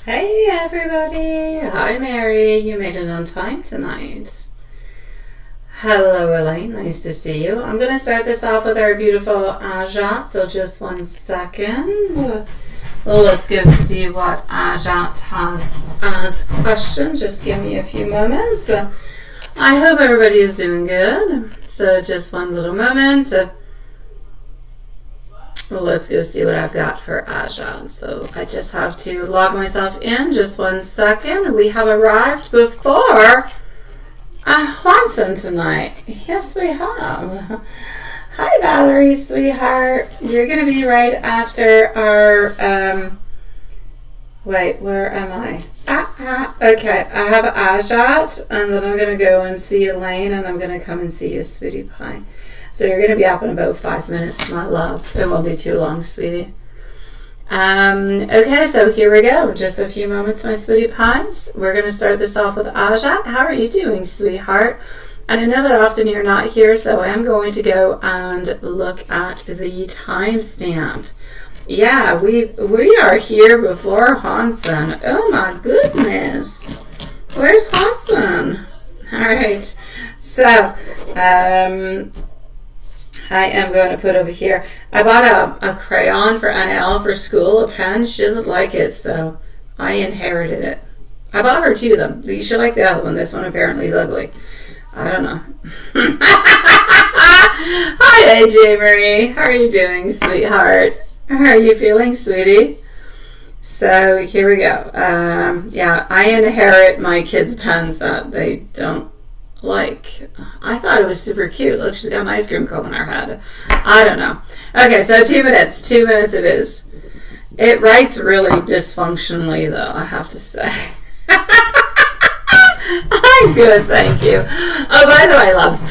Hey everybody! Hi Mary, you made it on time tonight. Hello Elaine, nice to see you. I'm going to start this off with our beautiful Ajat, so just 1 second. Let's go see what Ajat has as question. Just give me a few moments. I hope everybody is doing good. So just one little moment. Let's go see what I've got for Ajahn. So I just have to log myself in. Just 1 second. We have arrived before Juanson tonight. Yes, we have. Hi, Valerie, sweetheart. You're going to be right after our, wait, where am I? Okay, I have Ajat, and then I'm going to go and see Elaine, and I'm going to come and see you, sweetie pie. So you're going to be up in about 5 minutes, my love. It won't be too long, sweetie. Okay, so here we go. Just a few moments, my sweetie pies. We're going to start this off with Ajat. How are you doing, sweetheart? And I know that often you're not here, so I am going to go and look at the timestamp. Yeah, we are here before Hansen. Oh my goodness. Where's Hansen? All right. So, I am going to put over here. I bought a crayon for NL for school, a pen. She doesn't like it, so I inherited it. I bought her 2 of them. You should like the other one. This one apparently is ugly. I don't know. Hi, AJ Marie. How are you doing, sweetheart? How are you feeling, sweetie? So here we go. Yeah, I inherit my kids' pens that they don't like. I thought it was super cute. Look, she's got an ice cream cone in her head. I don't know. Okay, so 2 minutes. 2 minutes it is. It writes really dysfunctionally, though, I have to say. I'm good, thank you. Oh, by the way, loves,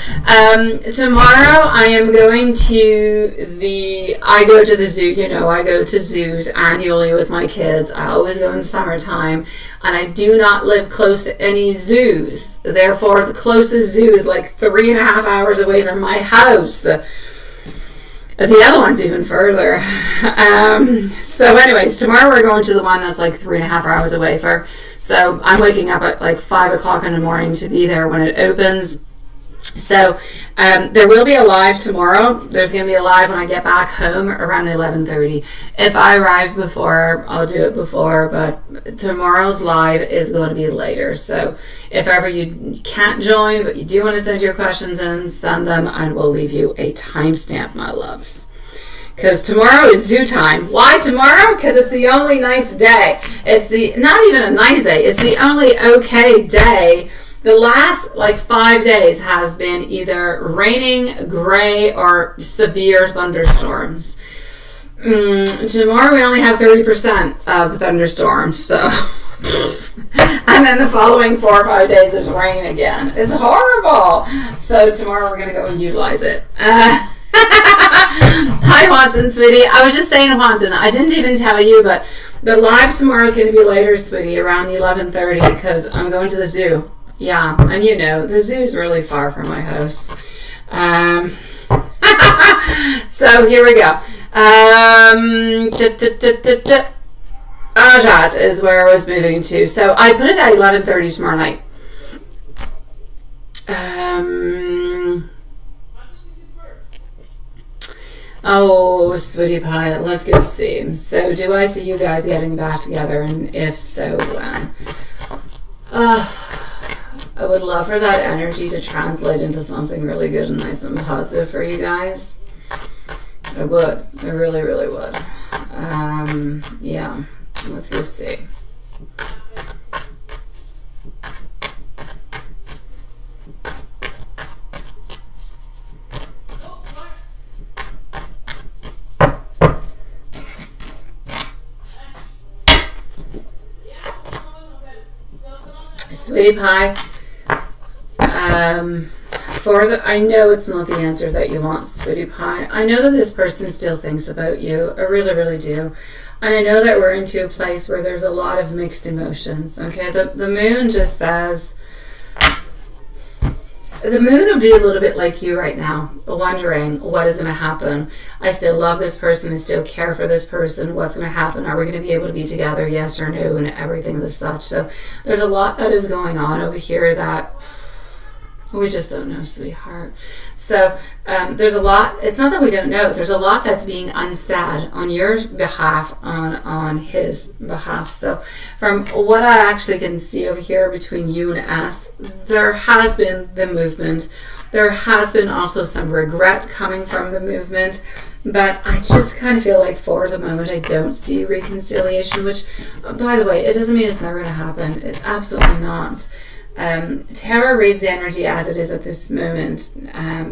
tomorrow I am going to I go to the zoo. You know, I go to zoos annually with my kids. I always go in summertime, and I do not live close to any zoos. Therefore, the closest zoo is like 3.5 hours away from my house. The other one's even further. So anyways, tomorrow we're going to the one that's like 3.5 hours away. So I'm waking up at like 5 o'clock in the morning to be there when it opens. So there will be a live tomorrow. There's going to be a live when I get back home around 11:30. If I arrive before, I'll do it before, but tomorrow's live is going to be later. So if ever you can't join, but you do want to send your questions in, send them, and we'll leave you a timestamp, my loves. Because tomorrow is zoo time. Why tomorrow? Because it's the only nice day. It's not even a nice day. It's the only okay day. The last 5 days has been either raining, gray, or severe thunderstorms. Tomorrow we only have 30% of thunderstorms, so. And then the following 4 or 5 days is rain again. It's horrible. So tomorrow we're going to go and utilize it. Hi, Watson, sweetie. I was just saying, Watson, I didn't even tell you, but the live tomorrow is going to be later, sweetie, around 11:30, because I'm going to the zoo. Yeah, and you know, the zoo is really far from my house. So here we go. Ajat is where I was moving to. So I put it at 11:30 tomorrow night. Oh, sweetie pie, let's go see. So do I see you guys getting back together? And if so, when? I would love for that energy to translate into something really good and nice and positive for you guys. I would. I really, really would. Yeah. Let's go see. Sweetie pie. I know it's not the answer that you want, sweetie pie. I know that this person still thinks about you. I really, really do. And I know that we're into a place where there's a lot of mixed emotions, okay? The moon just says the moon will be a little bit like you right now, wondering what is going to happen. I still love this person and still care for this person. What's going to happen? Are we going to be able to be together? Yes or no? And everything as such. So there's a lot that is going on over here that we just don't know, sweetheart. So there's a lot. It's not that we don't know. There's a lot that's being unsaid on your behalf, on his behalf. So from what I actually can see over here between you and us, there has been the movement. There has been also some regret coming from the movement. But I just kind of feel like for the moment I don't see reconciliation, which, by the way, it doesn't mean it's never going to happen. It's absolutely not. Tarot reads the energy as it is at this moment.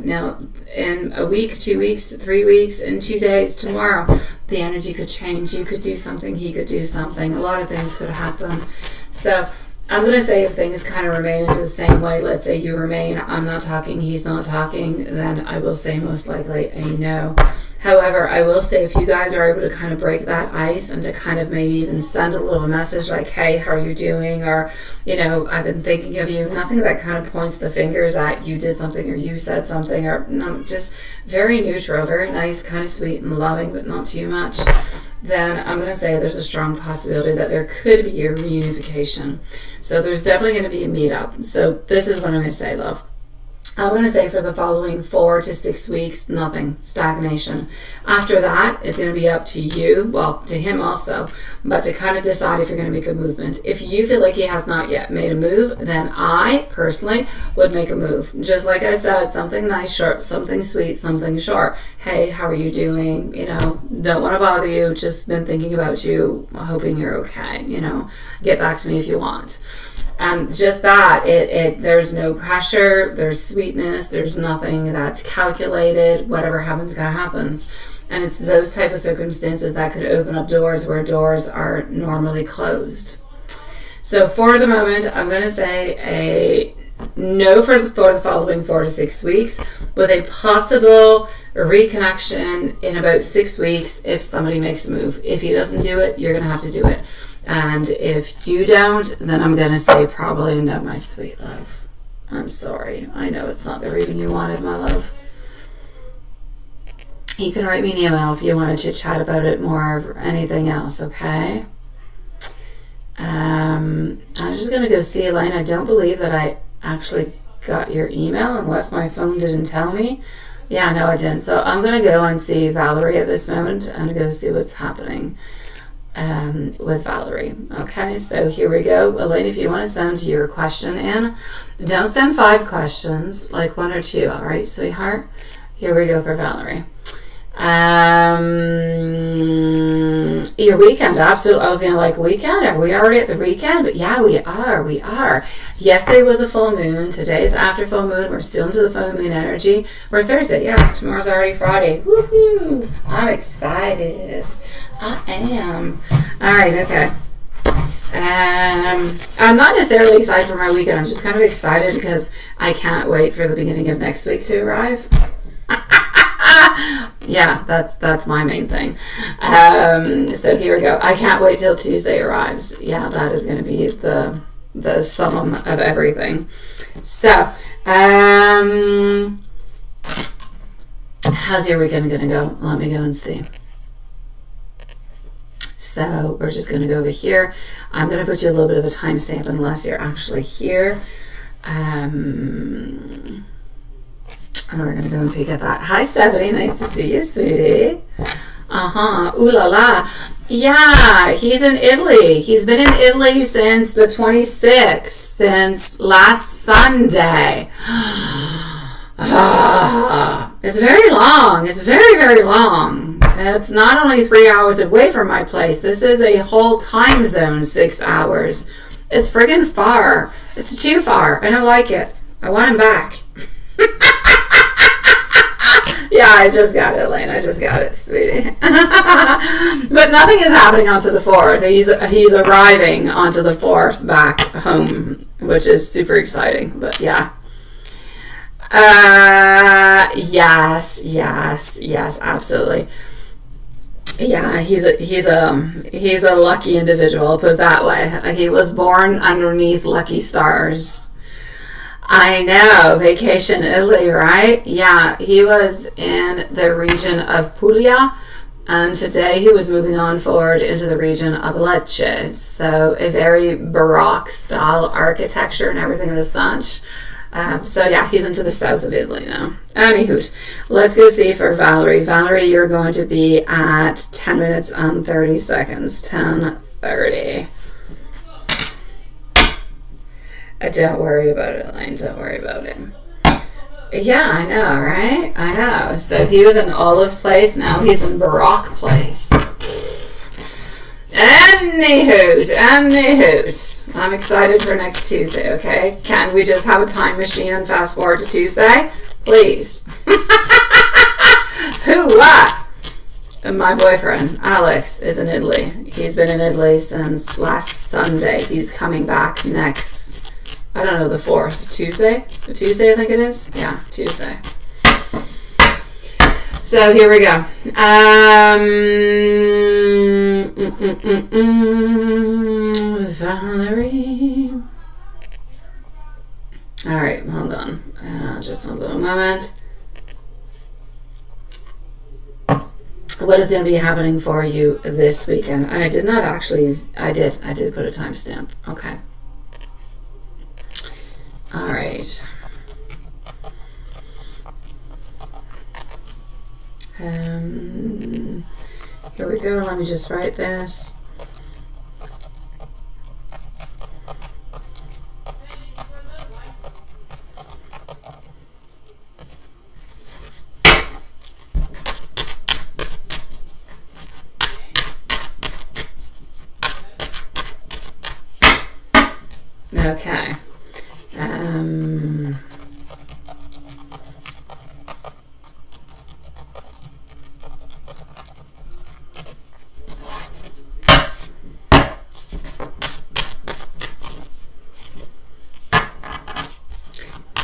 Now, in a week, 2 weeks, 3 weeks, in 2 days, tomorrow, the energy could change. You could do something, he could do something. A lot of things could happen. So I'm going to say if things kind of remain into the same way, let's say you remain, I'm not talking, he's not talking, then I will say most likely a no. However, I will say if you guys are able to kind of break that ice and to kind of maybe even send a little message like, hey, how are you doing? Or, you know, I've been thinking of you. Nothing that kind of points the fingers at you did something or you said something, or no, just very neutral, very nice, kind of sweet and loving, but not too much. Then I'm going to say there's a strong possibility that there could be a reunification. So there's definitely going to be a meetup. So this is what I'm going to say, love. I'm going to say for the following 4 to 6 weeks, nothing, stagnation. After that, it's going to be up to you, well, to him also, but to kind of decide if you're going to make a movement. If you feel like he has not yet made a move, then I personally would make a move. Just like I said, something nice, short, something sweet, something short. Hey, how are you doing? You know, don't want to bother you, just been thinking about you, hoping you're okay, you know, get back to me if you want. And just that, there's no pressure, there's sweetness, there's nothing that's calculated, whatever happens, kind of happens. And it's those type of circumstances that could open up doors where doors are normally closed. So for the moment, I'm going to say a no for the following 4 to 6 weeks, with a possible reconnection in about 6 weeks if somebody makes a move. If he doesn't do it, you're going to have to do it. And if you don't, then I'm going to say probably no, my sweet love. I'm sorry. I know it's not the reading you wanted, my love. You can write me an email if you want to chit-chat about it more or anything else, okay? I'm just going to go see Elaine. I don't believe that I actually got your email unless my phone didn't tell me. Yeah, no, I didn't. So I'm going to go and see Valerie at this moment and go see what's happening with Valerie. Okay, so here we go. Elaine, if you want to send your question in, don't send 5 questions, like 1 or 2. All right, sweetheart? Here we go for Valerie. Your weekend, absolutely. I was gonna like, weekend? Are we already at the weekend? But yeah, we are. Yesterday was a full moon. Today's after full moon. We're still into the full moon energy. We're Thursday. Yes, tomorrow's already Friday. Woohoo! I'm excited. I am. All right, okay. I'm not necessarily excited for my weekend. I'm just kind of excited because I can't wait for the beginning of next week to arrive. Yeah, that's my main thing. So here we go. I can't wait till Tuesday arrives. Yeah, that is going to be the sum of everything. So, how's your weekend going to go? Let me go and see. So we're just going to go over here. I'm going to put you a little bit of a timestamp unless you're actually here. And we're going to go and peek at that. Hi, Stephanie. Nice to see you, sweetie. Ooh la la. Yeah, he's in Italy. He's been in Italy since the 26th, since last Sunday. It's very long. It's very, very long. It's not only 3 hours away from my place. This is a whole time zone, 6 hours. It's friggin' far. It's too far. I don't like it. I want him back. Yeah, I just got it, Elaine. I just got it, sweetie. But nothing is happening onto the 4th. He's arriving onto the 4th back home, which is super exciting. But yeah. Yes, absolutely. Yeah, he's a lucky individual, I'll put it that way. He was born underneath lucky stars. I know, vacation Italy, right? Yeah, he was in the region of Puglia, and today he was moving on forward into the region of Lecce. So a very Baroque style architecture and everything of the such. So yeah, he's into the south of Italy now. Anywho, let's go see for Valerie. Valerie, you're going to be at 10 minutes and 30 seconds. 10:30. Don't worry about it, Elaine. Don't worry about it. Yeah, I know, right? I know. So he was in Olive Place. Now he's in Baroque Place. Anywho. I'm excited for next Tuesday, okay? Can we just have a time machine and fast forward to Tuesday? Please. Who, what? My boyfriend, Alex, is in Italy. He's been in Italy since last Sunday. He's coming back next, I don't know, the 4th. Tuesday, I think it is. Yeah, Tuesday. So here we go. Valerie. All right, hold on. Just one little moment. What is going to be happening for you this weekend? And I did not actually, I did put a timestamp. Okay. All right. Here we go. Let me just write this. Okay.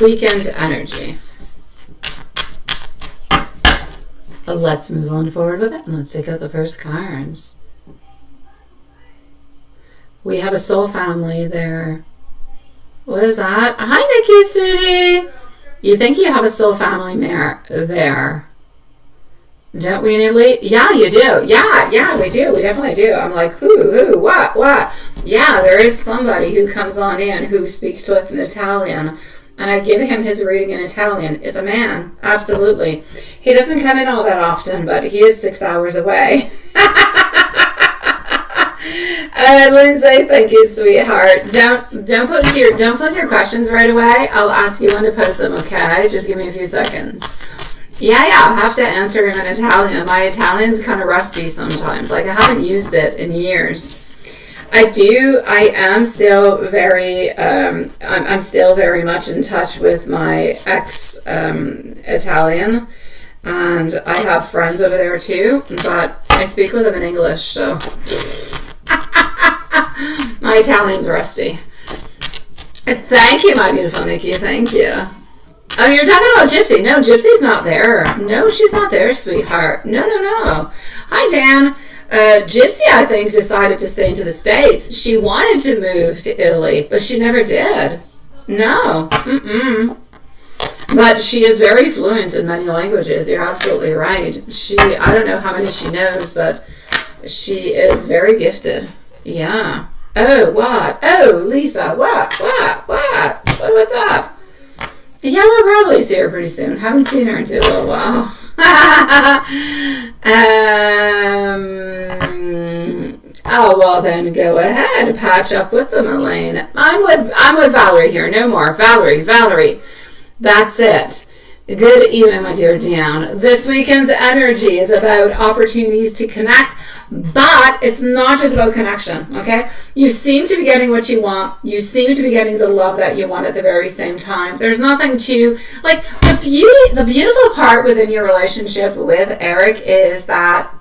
Weekend energy. Let's move on forward with it and let's take out the first cards. We have a soul family there. What is that? Hi, Nikki, sweetie. You think you have a soul family there? Don't we in Italy? Yeah, you do. Yeah, we do. We definitely do. I'm like, who, what? Yeah, there is somebody who comes on in who speaks to us in Italian, and I give him his reading in Italian. It's a man, absolutely. He doesn't come in all that often, but he is 6 hours away. Lindsay, thank you, sweetheart. Don't post your questions right away. I'll ask you when to post them, okay? Just give me a few seconds. Yeah, I'll have to answer him in Italian. My Italian's kind of rusty sometimes. Like, I haven't used it in years. I am still very, I'm still very much in touch with my ex-Italian, and I have friends over there too, but I speak with them in English, so my Italian's rusty. Thank you, my beautiful Nikki, thank you. Oh, you're talking about Gypsy. No, Gypsy's not there. No, she's not there, sweetheart. No. Hi, Dan. Gypsy, I think, decided to stay into the States. She wanted to move to Italy, but she never did. No. But she is very fluent in many languages. You're absolutely right. I don't know how many she knows, but she is very gifted. Yeah. Oh, what? Oh, Lisa, what? What's up? Yeah, we'll probably see her pretty soon. Haven't seen her in a little while. Oh, well then go ahead. Patch up with them, Elaine. I'm with Valerie here. No more. Valerie. That's it. Good evening, my dear Dion. This weekend's energy is about opportunities to connect, but it's not just about connection, okay? You seem to be getting what you want. You seem to be getting the love that you want at the very same time. There's nothing to, like, the beautiful part within your relationship with Eric is that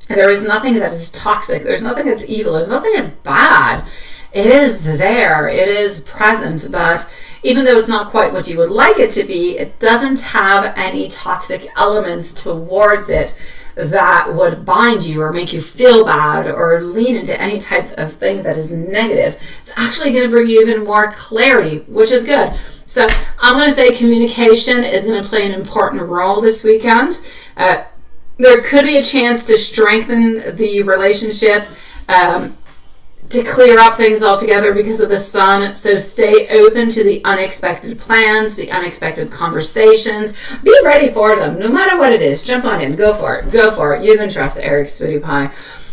there is nothing that is toxic. There's nothing that's evil. There's nothing that's bad. It is there. It is present, but even though it's not quite what you would like it to be, it doesn't have any toxic elements towards it. that would bind you or make you feel bad or lean into any type of thing that is negative. It's actually going to bring you even more clarity, which is good. So I'm going to say communication is going to play an important role this weekend. There could be a chance to strengthen the relationship, to clear up things altogether because of the sun. So stay open to the unexpected plans, the unexpected conversations. Be ready for them. No matter what it is, jump on in. Go for it. Go for it. You can trust Eric, sweetie pie.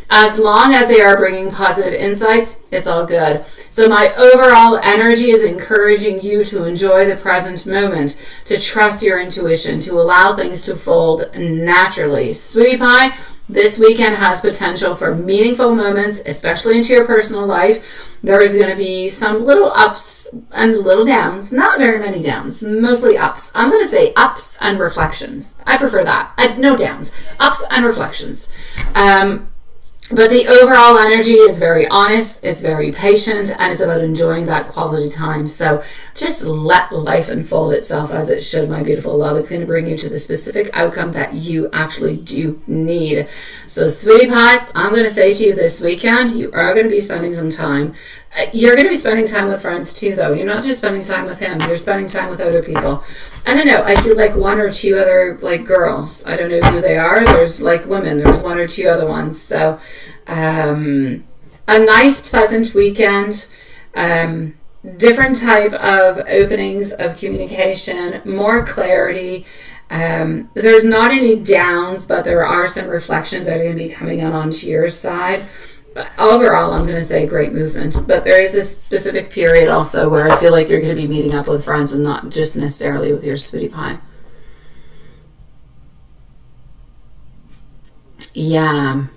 As long as they are bringing positive insights, it's all good. So my overall energy is encouraging you to enjoy the present moment, to trust your intuition, to allow things to fold naturally. Sweetie pie, this weekend has potential for meaningful moments, especially into your personal life. There is going to be some little ups and little downs. Not very many downs, mostly ups. I'm going to say ups and reflections. I prefer that. No downs. Ups and reflections. But the overall energy is very honest, it's very patient, and it's about enjoying that quality time. So just let life unfold itself as it should, my beautiful love. It's going to bring you to the specific outcome that you actually do need. So, sweetie pie, I'm going to say to you this weekend, you are going to be spending some time. You're going to be spending time with friends too, though. You're not just spending time with him. You're spending time with other people. I don't know. I see like one or two other like girls. I don't know who they are. There's like women. There's one or two other ones. So a nice, pleasant weekend. Different type of openings of communication. More clarity. There's not any downs, but there are some reflections that are going to be coming onto your side. But overall, I'm going to say great movement. But there is a specific period also where I feel like you're going to be meeting up with friends and not just necessarily with your sweetie pie. Yeah.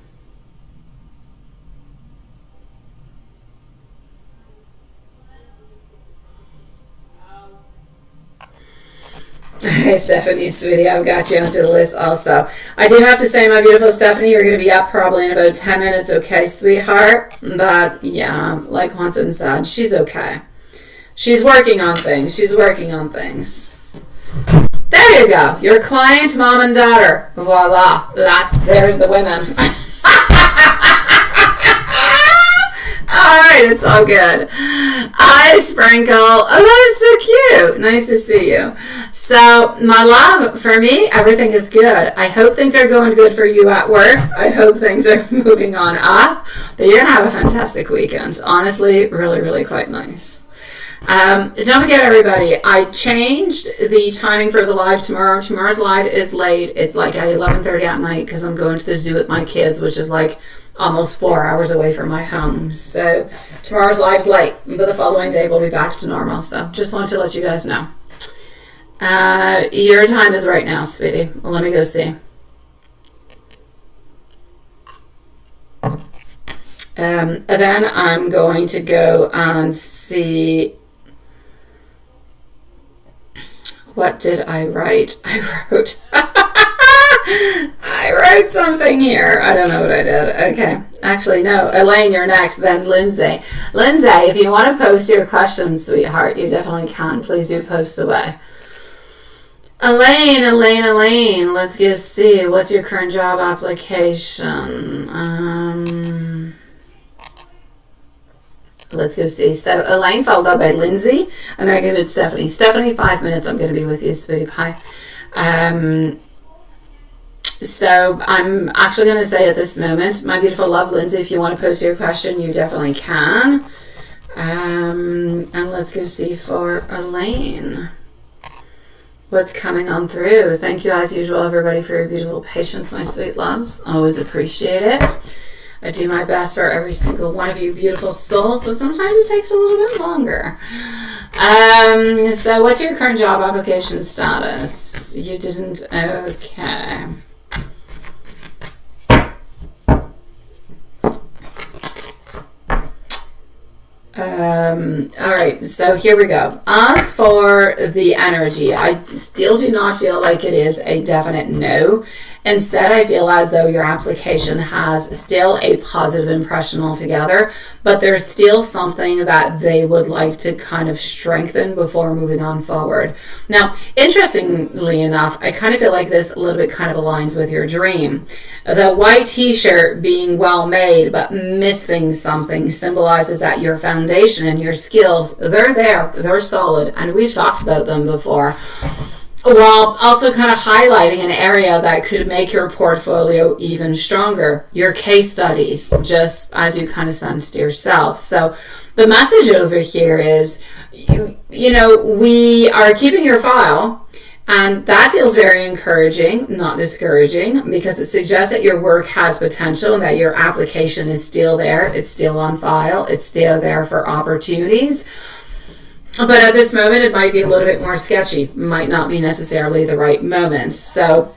Hey, Stephanie, sweetie, I've got you onto the list also. I do have to say, my beautiful Stephanie, you're going to be up probably in about 10 minutes, okay, sweetheart? But, yeah, like Hanson said, she's okay. She's working on things. She's working on things. There you go. Your client, mom, and daughter. Voila. There's the women. Alright, it's all good. Hi, Sprinkle. Oh, that is so cute. Nice to see you. So, my love, for me, everything is good. I hope things are going good for you at work. I hope things are moving on up. But you're going to have a fantastic weekend. Honestly, really, really quite nice. Don't forget, everybody, I changed the timing for the live tomorrow. Tomorrow's live is late. It's like at 11:30 at night because I'm going to the zoo with my kids, which is like almost 4 hours away from my home. So tomorrow's live's late, but the following day we'll be back to normal. So just wanted to let you guys know. Your time is right now, sweetie. Let me go see. Then I'm going to go and see. What did I write? I wrote something here. I don't know what I did. Okay. Actually, no. Elaine, you're next. Then Lindsay. Lindsay, if you want to post your questions, sweetheart, you definitely can. Please do post away. Elaine. Let's go see. What's your current job application? Let's go see. So Elaine followed up by Lindsay, and then I give it Stephanie. Stephanie, 5 minutes. I'm going to be with you, sweetie pie. So I'm actually going to say at this moment, my beautiful love, Lindsay, if you want to post your question, you definitely can. And let's go see for Elaine. What's coming on through? Thank you, as usual, everybody, for your beautiful patience, my sweet loves. Always appreciate it. I do my best for every single one of you beautiful souls, so sometimes it takes a little bit longer. So what's your current job application status? You didn't? Okay. All right, so here we go. As for the energy, I still do not feel like it is a definite no. Instead, I feel as though your application has still a positive impression altogether, but there's still something that they would like to kind of strengthen before moving on forward. Now, interestingly enough, I kind of feel like this a little bit kind of aligns with your dream. The white t-shirt being well made but missing something symbolizes that your foundation and your skills, they're there, they're solid, and we've talked about them before, while also kind of highlighting an area that could make your portfolio even stronger. Your case studies, just as you kind of sensed yourself. So the message over here is, you know, we are keeping your file, and that feels very encouraging, not discouraging, because it suggests that your work has potential and that your application is still there, it's still on file, it's still there for opportunities. But at this moment, it might be a little bit more sketchy. Might not be necessarily the right moment. So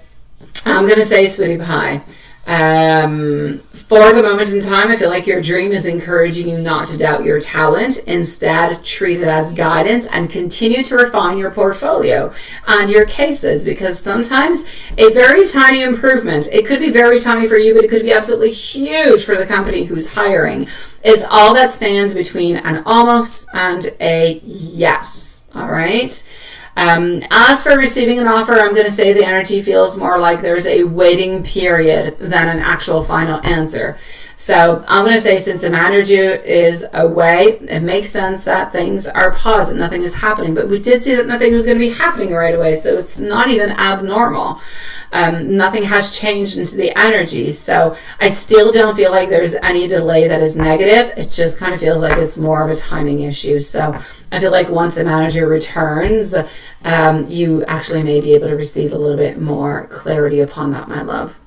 I'm going to say, sweetie pie, for the moment in time, I feel like your dream is encouraging you not to doubt your talent. Instead, treat it as guidance and continue to refine your portfolio and your cases, because sometimes a very tiny improvement, it could be very tiny for you, but it could be absolutely huge for the company who's hiring, is all that stands between an almost and a yes. All right. As for receiving an offer, I'm going to say the energy feels more like there's a waiting period than an actual final answer. So I'm going to say, since the manager is away, it makes sense that things are paused and nothing is happening. But we did see that nothing was going to be happening right away, so it's not even abnormal. Nothing has changed into the energy. So I still don't feel like there's any delay that is negative. It just kind of feels like it's more of a timing issue. So I feel like once the manager returns, you actually may be able to receive a little bit more clarity upon that, my love.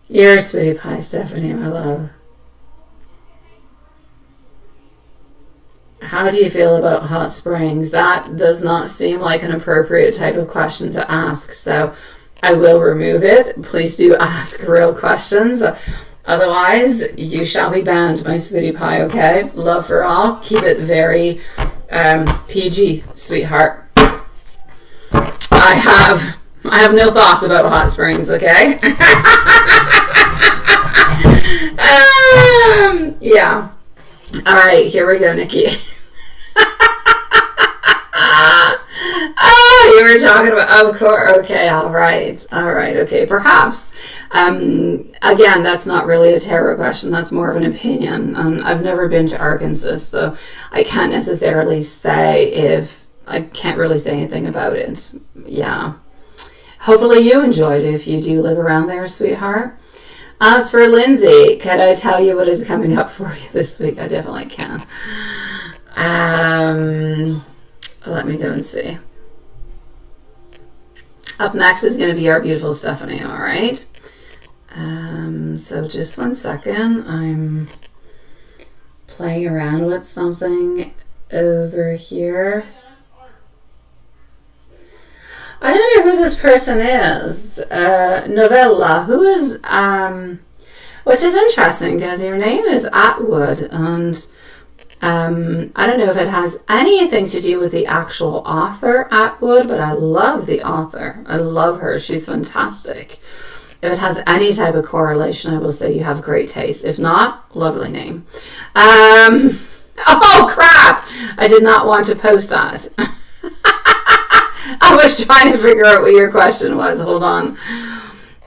You're a sweetie pie, Stephanie, my love. How do you feel about hot springs? That does not seem like an appropriate type of question to ask, so I will remove it. Please do ask real questions. Otherwise, you shall be banned, my sweetie pie, okay? Love for all. Keep it very PG, sweetheart. I have no thoughts about hot springs, okay? Yeah. All right, here we go, Nikki. Oh, you were talking about, of course. Okay, all right, okay. Perhaps, again, that's not really a tarot question. That's more of an opinion. I've never been to Arkansas, so I can't necessarily say I can't really say anything about it. Yeah. Hopefully you enjoyed it if you do live around there, sweetheart. As for Lindsay, can I tell you what is coming up for you this week? I definitely can. Let me go and see. Up next is going to be our beautiful Stephanie, all right? So just 1 second. I'm playing around with something over here. I don't know who this person is. Novella, who is, which is interesting because your name is Atwood, and I don't know if it has anything to do with the actual author, Atwood, but I love the author. I love her. She's fantastic. If it has any type of correlation, I will say you have great taste. If not, lovely name. Oh, crap! I did not want to post that. I was trying to figure out what your question was. Hold on.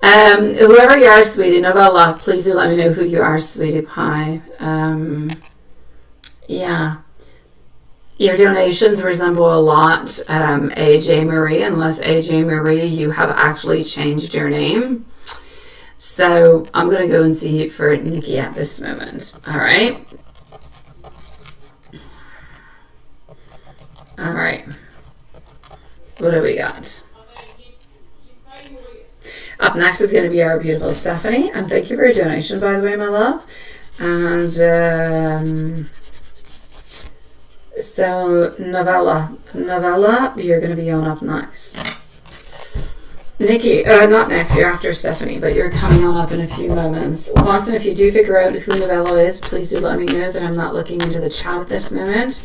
Whoever you are, sweetie, Novella, please do let me know who you are, sweetie pie. Yeah. Your donations resemble a lot AJ Marie, unless AJ Marie, you have actually changed your name. So I'm going to go and see for Nikki at this moment. All right. All right. What do we got? Up next is going to be our beautiful Stephanie. And thank you for your donation, by the way, my love. And so Novella, you're going to be on up next. Nikki, not next, you're after Stephanie, but you're coming on up in a few moments. Once, and if you do figure out who Novella is, please do let me know that I'm not looking into the chat at this moment.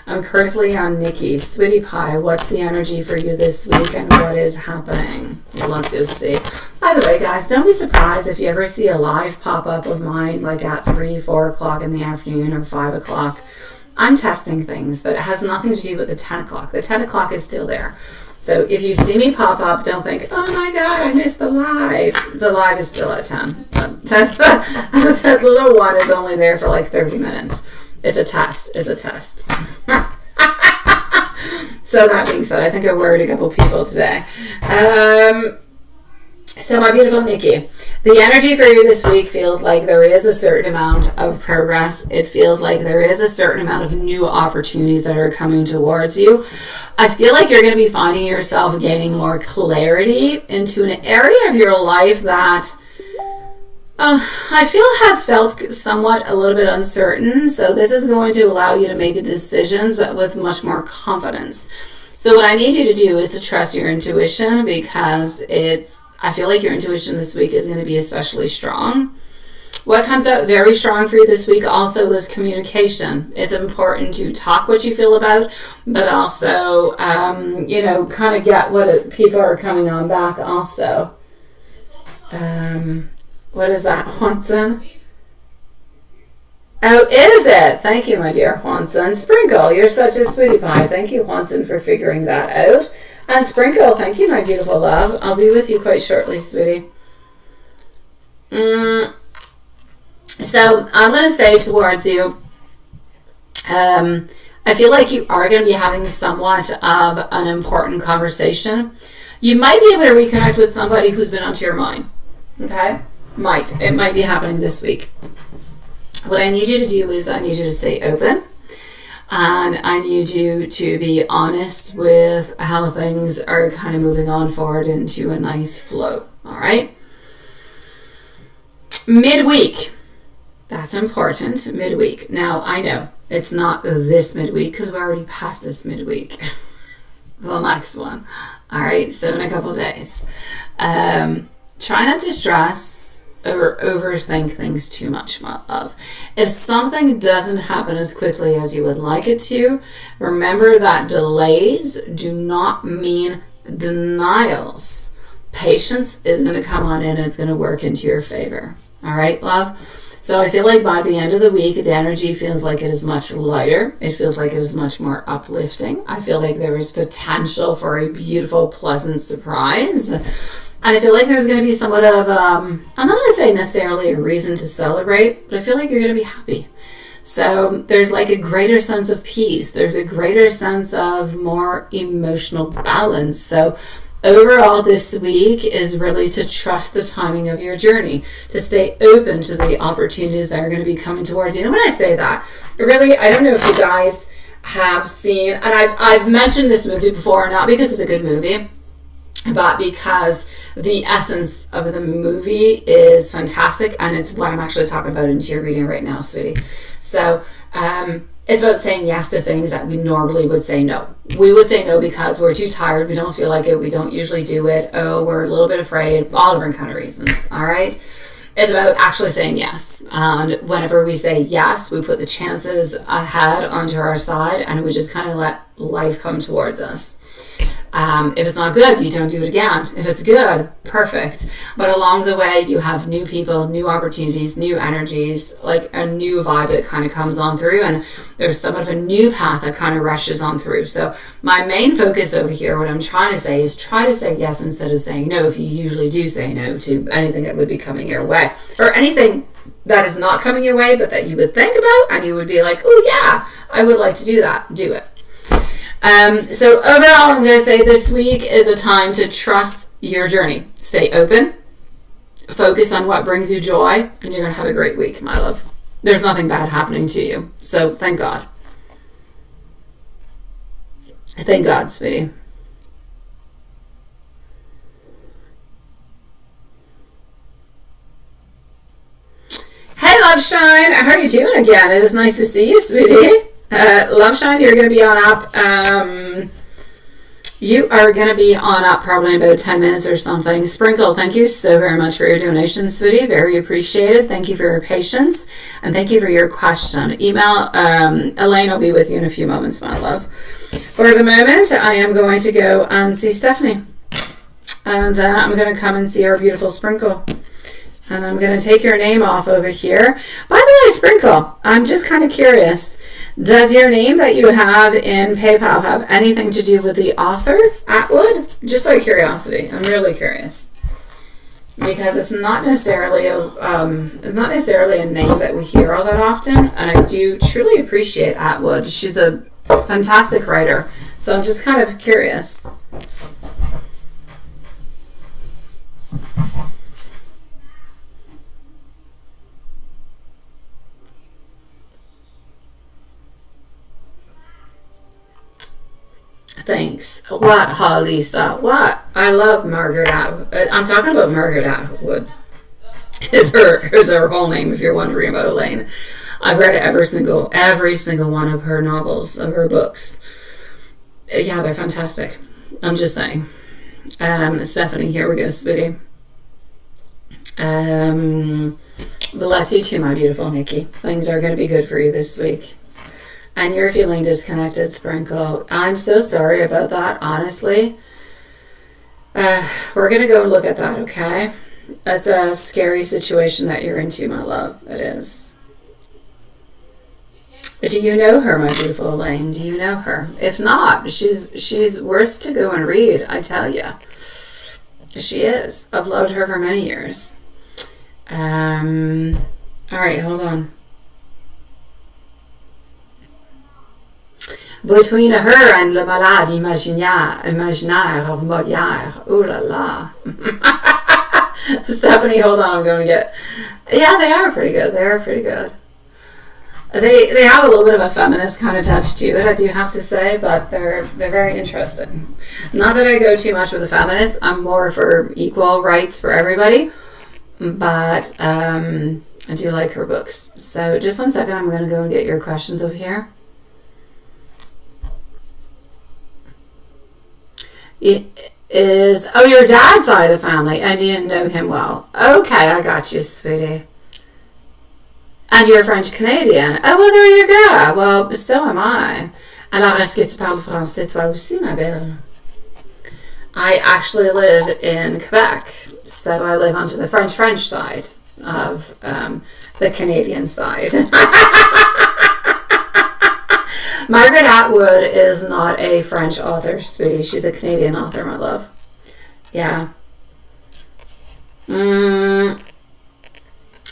I'm currently on Nikki's. Sweetie Pie, what's the energy for you this week and what is happening? Well, let's go see. By the way, guys, don't be surprised if you ever see a live pop-up of mine like at 3, 4 o'clock in the afternoon or 5 o'clock. I'm testing things, but it has nothing to do with the 10 o'clock. The 10 o'clock is still there. So if you see me pop up, don't think, oh my God, I missed the live. The live is still at 10. That little one is only there for like 30 minutes. It's a test. It's a test. So that being said, I think I worried a couple people today. So my beautiful Nikki, the energy for you this week feels like there is a certain amount of progress. It feels like there is a certain amount of new opportunities that are coming towards you. I feel like you're going to be finding yourself gaining more clarity into an area of your life that I feel has felt somewhat a little bit uncertain. So this is going to allow you to make decisions, but with much more confidence. So what I need you to do is to trust your intuition, because I feel like your intuition this week is going to be especially strong. What comes out very strong for you this week also is communication. It's important to talk what you feel about, but also, kind of get what people are coming on back also. What is that, Juanson? Oh, is it? Thank you, my dear Juanson. Sprinkle, you're such a sweetie pie. Thank you, Juanson, for figuring that out. And Sprinkle, thank you, my beautiful love. I'll be with you quite shortly, sweetie. So I'm going to say towards you, I feel like you are going to be having somewhat of an important conversation. You might be able to reconnect with somebody who's been onto your mind. Okay? It might be happening this week. What I need you to do is I need you to stay open. And I need you to be honest with how things are kind of moving on forward into a nice flow. All right? Midweek. That's important. Midweek. Now, I know it's not this midweek because we're already past this midweek. The next one. All right? So in a couple of days. Try not to stress or overthink things too much, my love. If something doesn't happen as quickly as you would like it to, remember that delays do not mean denials. Patience is going to come on in and it's going to work into your favor. All right, love? So I feel like by the end of the week, the energy feels like it is much lighter. It feels like it is much more uplifting. I feel like there is potential for a beautiful, pleasant surprise. And I feel like there's going to be somewhat of, I'm not going to say necessarily a reason to celebrate, but I feel like you're going to be happy. So there's like a greater sense of peace. There's a greater sense of more emotional balance. So overall this week is really to trust the timing of your journey, to stay open to the opportunities that are going to be coming towards you. And when I say that, really, I don't know if you guys have seen, and I've mentioned this movie before, not because it's a good movie, but because the essence of the movie is fantastic, and it's what I'm actually talking about into your reading right now, sweetie. So it's about saying yes to things that we normally would say no. We would say no because we're too tired, we don't feel like it, we don't usually do it, we're a little bit afraid, all different kind of reasons, all right? It's about actually saying yes. And whenever we say yes, we put the chances ahead onto our side, and we just kind of let life come towards us. If it's not good, you don't do it again. If it's good, perfect. But along the way, you have new people, new opportunities, new energies, like a new vibe that kind of comes on through, and there's somewhat of a new path that kind of rushes on through. So my main focus over here, what I'm trying to say is try to say yes instead of saying no, if you usually do say no to anything that would be coming your way, or anything that is not coming your way, but that you would think about, and you would be like, oh yeah, I would like to do that. Do it. So overall, I'm going to say this week is a time to trust your journey. Stay open, focus on what brings you joy, and you're going to have a great week, my love. There's nothing bad happening to you, so thank God. Thank God, sweetie. Hey, Love Shine, how are you doing again? It is nice to see you, sweetie. Love Shine, you're going to be on up You are going to be on up probably in about 10 minutes or something. Sprinkle, thank you so very much for your donation, sweetie. Very appreciated. Thank you for your patience. And thank you for your question. Email, Elaine will be with you in a few moments, my love. For the moment, I am going to go and see Stephanie. And then I'm going to come and see our beautiful Sprinkle. And I'm going to take your name off over here. By the way, Sprinkle, I'm just kind of curious. Does your name that you have in PayPal have anything to do with the author, Atwood? Just by curiosity. I'm really curious. Because it's not necessarily a name that we hear all that often. And I do truly appreciate Atwood. She's a fantastic writer. So I'm just kind of curious. Thanks. What, Lisa? What? I love Margaret Atwood. I'm talking about Margaret Atwood. Is her whole name, if you're wondering about Elaine. I've read every single one of her novels, of her books. Yeah, they're fantastic. I'm just saying. Stephanie, here we go, sweetie. Bless you too, my beautiful Nikki. Things are going to be good for you this week. And you're feeling disconnected, Sprinkle. I'm so sorry about that, honestly. We're going to go and look at that, okay? That's a scary situation that you're into, my love. It is. Do you know her, my beautiful Elaine? Do you know her? If not, she's worth to go and read, I tell you. She is. I've loved her for many years. All right, hold on. Between her and Le Malade Imaginaire of Molière. Ooh la la. Stephanie, hold on, I'm going to get... Yeah, they are pretty good. They are pretty good. They have a little bit of a feminist kind of touch to it, I do have to say, but they're very interesting. Not that I go too much with the feminists. I'm more for equal rights for everybody, but I do like her books. So just 1 second, I'm going to go and get your questions over here. It is your dad's side of the family, and you didn't know him well. Okay, I got you, sweetie. And you're French Canadian. Oh, well, there you go. Well, so am I. Alors, est-ce que tu parles français toi aussi, ma belle? I actually live in Quebec, so I live onto the French side of the Canadian side. Margaret Atwood is not a French author, sweetie. She's a Canadian author, my love. Yeah.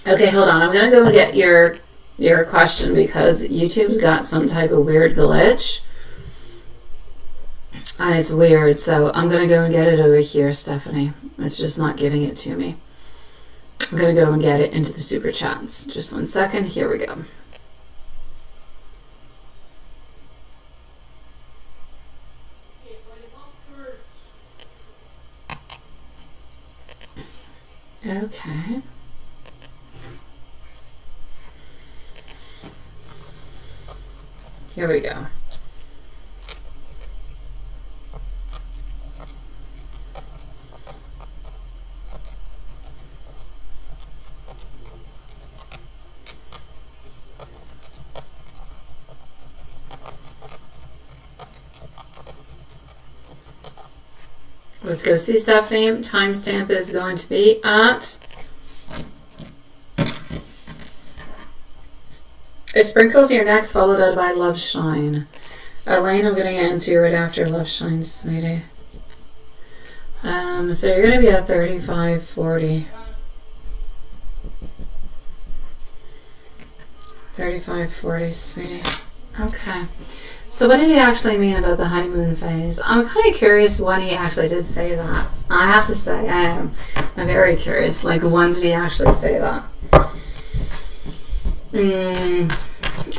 Okay, hold on. I'm going to go and get your question because YouTube's got some type of weird glitch. And it's weird, so I'm going to go and get it over here, Stephanie. It's just not giving it to me. I'm going to go and get it into the super chats. Just 1 second. Here we go. Okay. Here we go. Let's go see Stephanie. Timestamp is going to be at... Sprinkles your next, followed out by Love Shine. Elaine, I'm going to answer you right after Love Shine, sweetie. So you're going to be at 3540. 3540, sweetie. Okay. So what did he actually mean about the honeymoon phase? I'm kind of curious when he actually did say that. I have to say, I'm very curious. Like, when did he actually say that?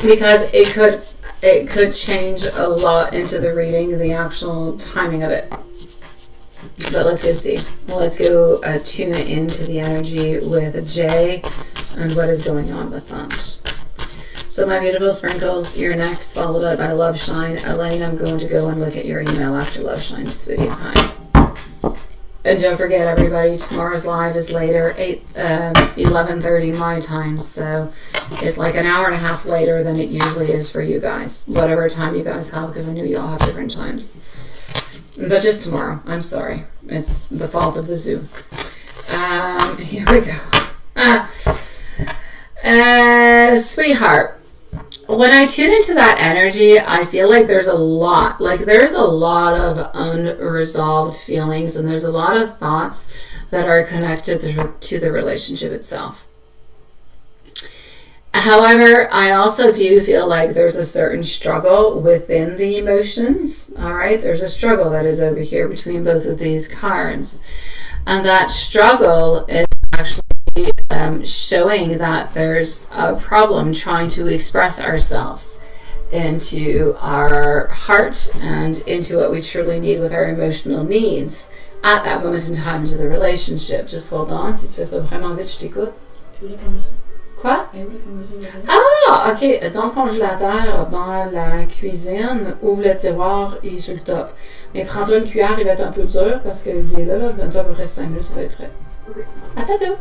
Because it could change a lot into the reading, the actual timing of it. But let's go see. Well, let's go tune into the energy with Jay and what is going on with that. So my beautiful sprinkles, you're next, followed up by Love Shine. Elaine, I'm going to go and look at your email after Love Shine, sweetie pie. And don't forget, everybody, tomorrow's live is later, 11:30 my time, so it's like an hour and a half later than it usually is for you guys. Whatever time you guys have, because I know you all have different times. But just tomorrow. I'm sorry. It's the fault of the zoo. Here we go. Sweetheart. When I tune into that energy, I feel like there's a lot of unresolved feelings, and there's a lot of thoughts that are connected to the relationship itself. However, I also do feel like there's a certain struggle within the emotions. All right, there's a struggle that is over here between both of these cards, and that struggle is actually showing that there's a problem trying to express ourselves into our heart and into what we truly need with our emotional needs at that moment in time into the relationship. Just hold on, si tu fais ça vraiment vite, je t'écoute. Quoi? Ah, ok. Dans le congélateur, dans la cuisine, ouvre le tiroir et sur le top. Mais prends-toi une cuillère, il va être un peu dur parce qu'il est là, donne-toi à peu près 5 minutes, il va être prêt. Ok. À tantôt.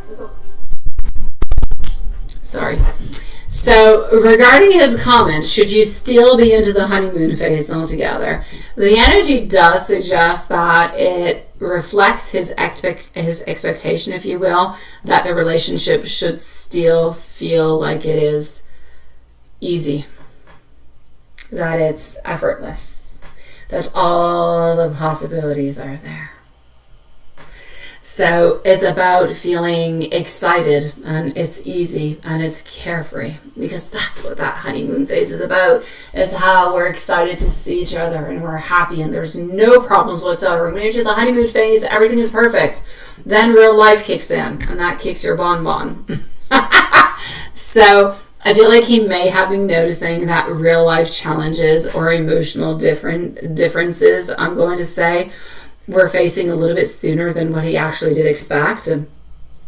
Sorry. So, regarding his comment, should you still be into the honeymoon phase altogether? The energy does suggest that it reflects his expectation, if you will, that the relationship should still feel like it is easy, that it's effortless, that all the possibilities are there. So it's about feeling excited, and it's easy, and it's carefree, because that's what that honeymoon phase is about. It's how we're excited to see each other, and we're happy, and there's no problems whatsoever. When you're to the honeymoon phase, everything is perfect. Then real life kicks in, and that kicks your bonbon. So I feel like he may have been noticing that real life challenges or emotional differences, I'm going to say, we're facing a little bit sooner than what he actually did expect.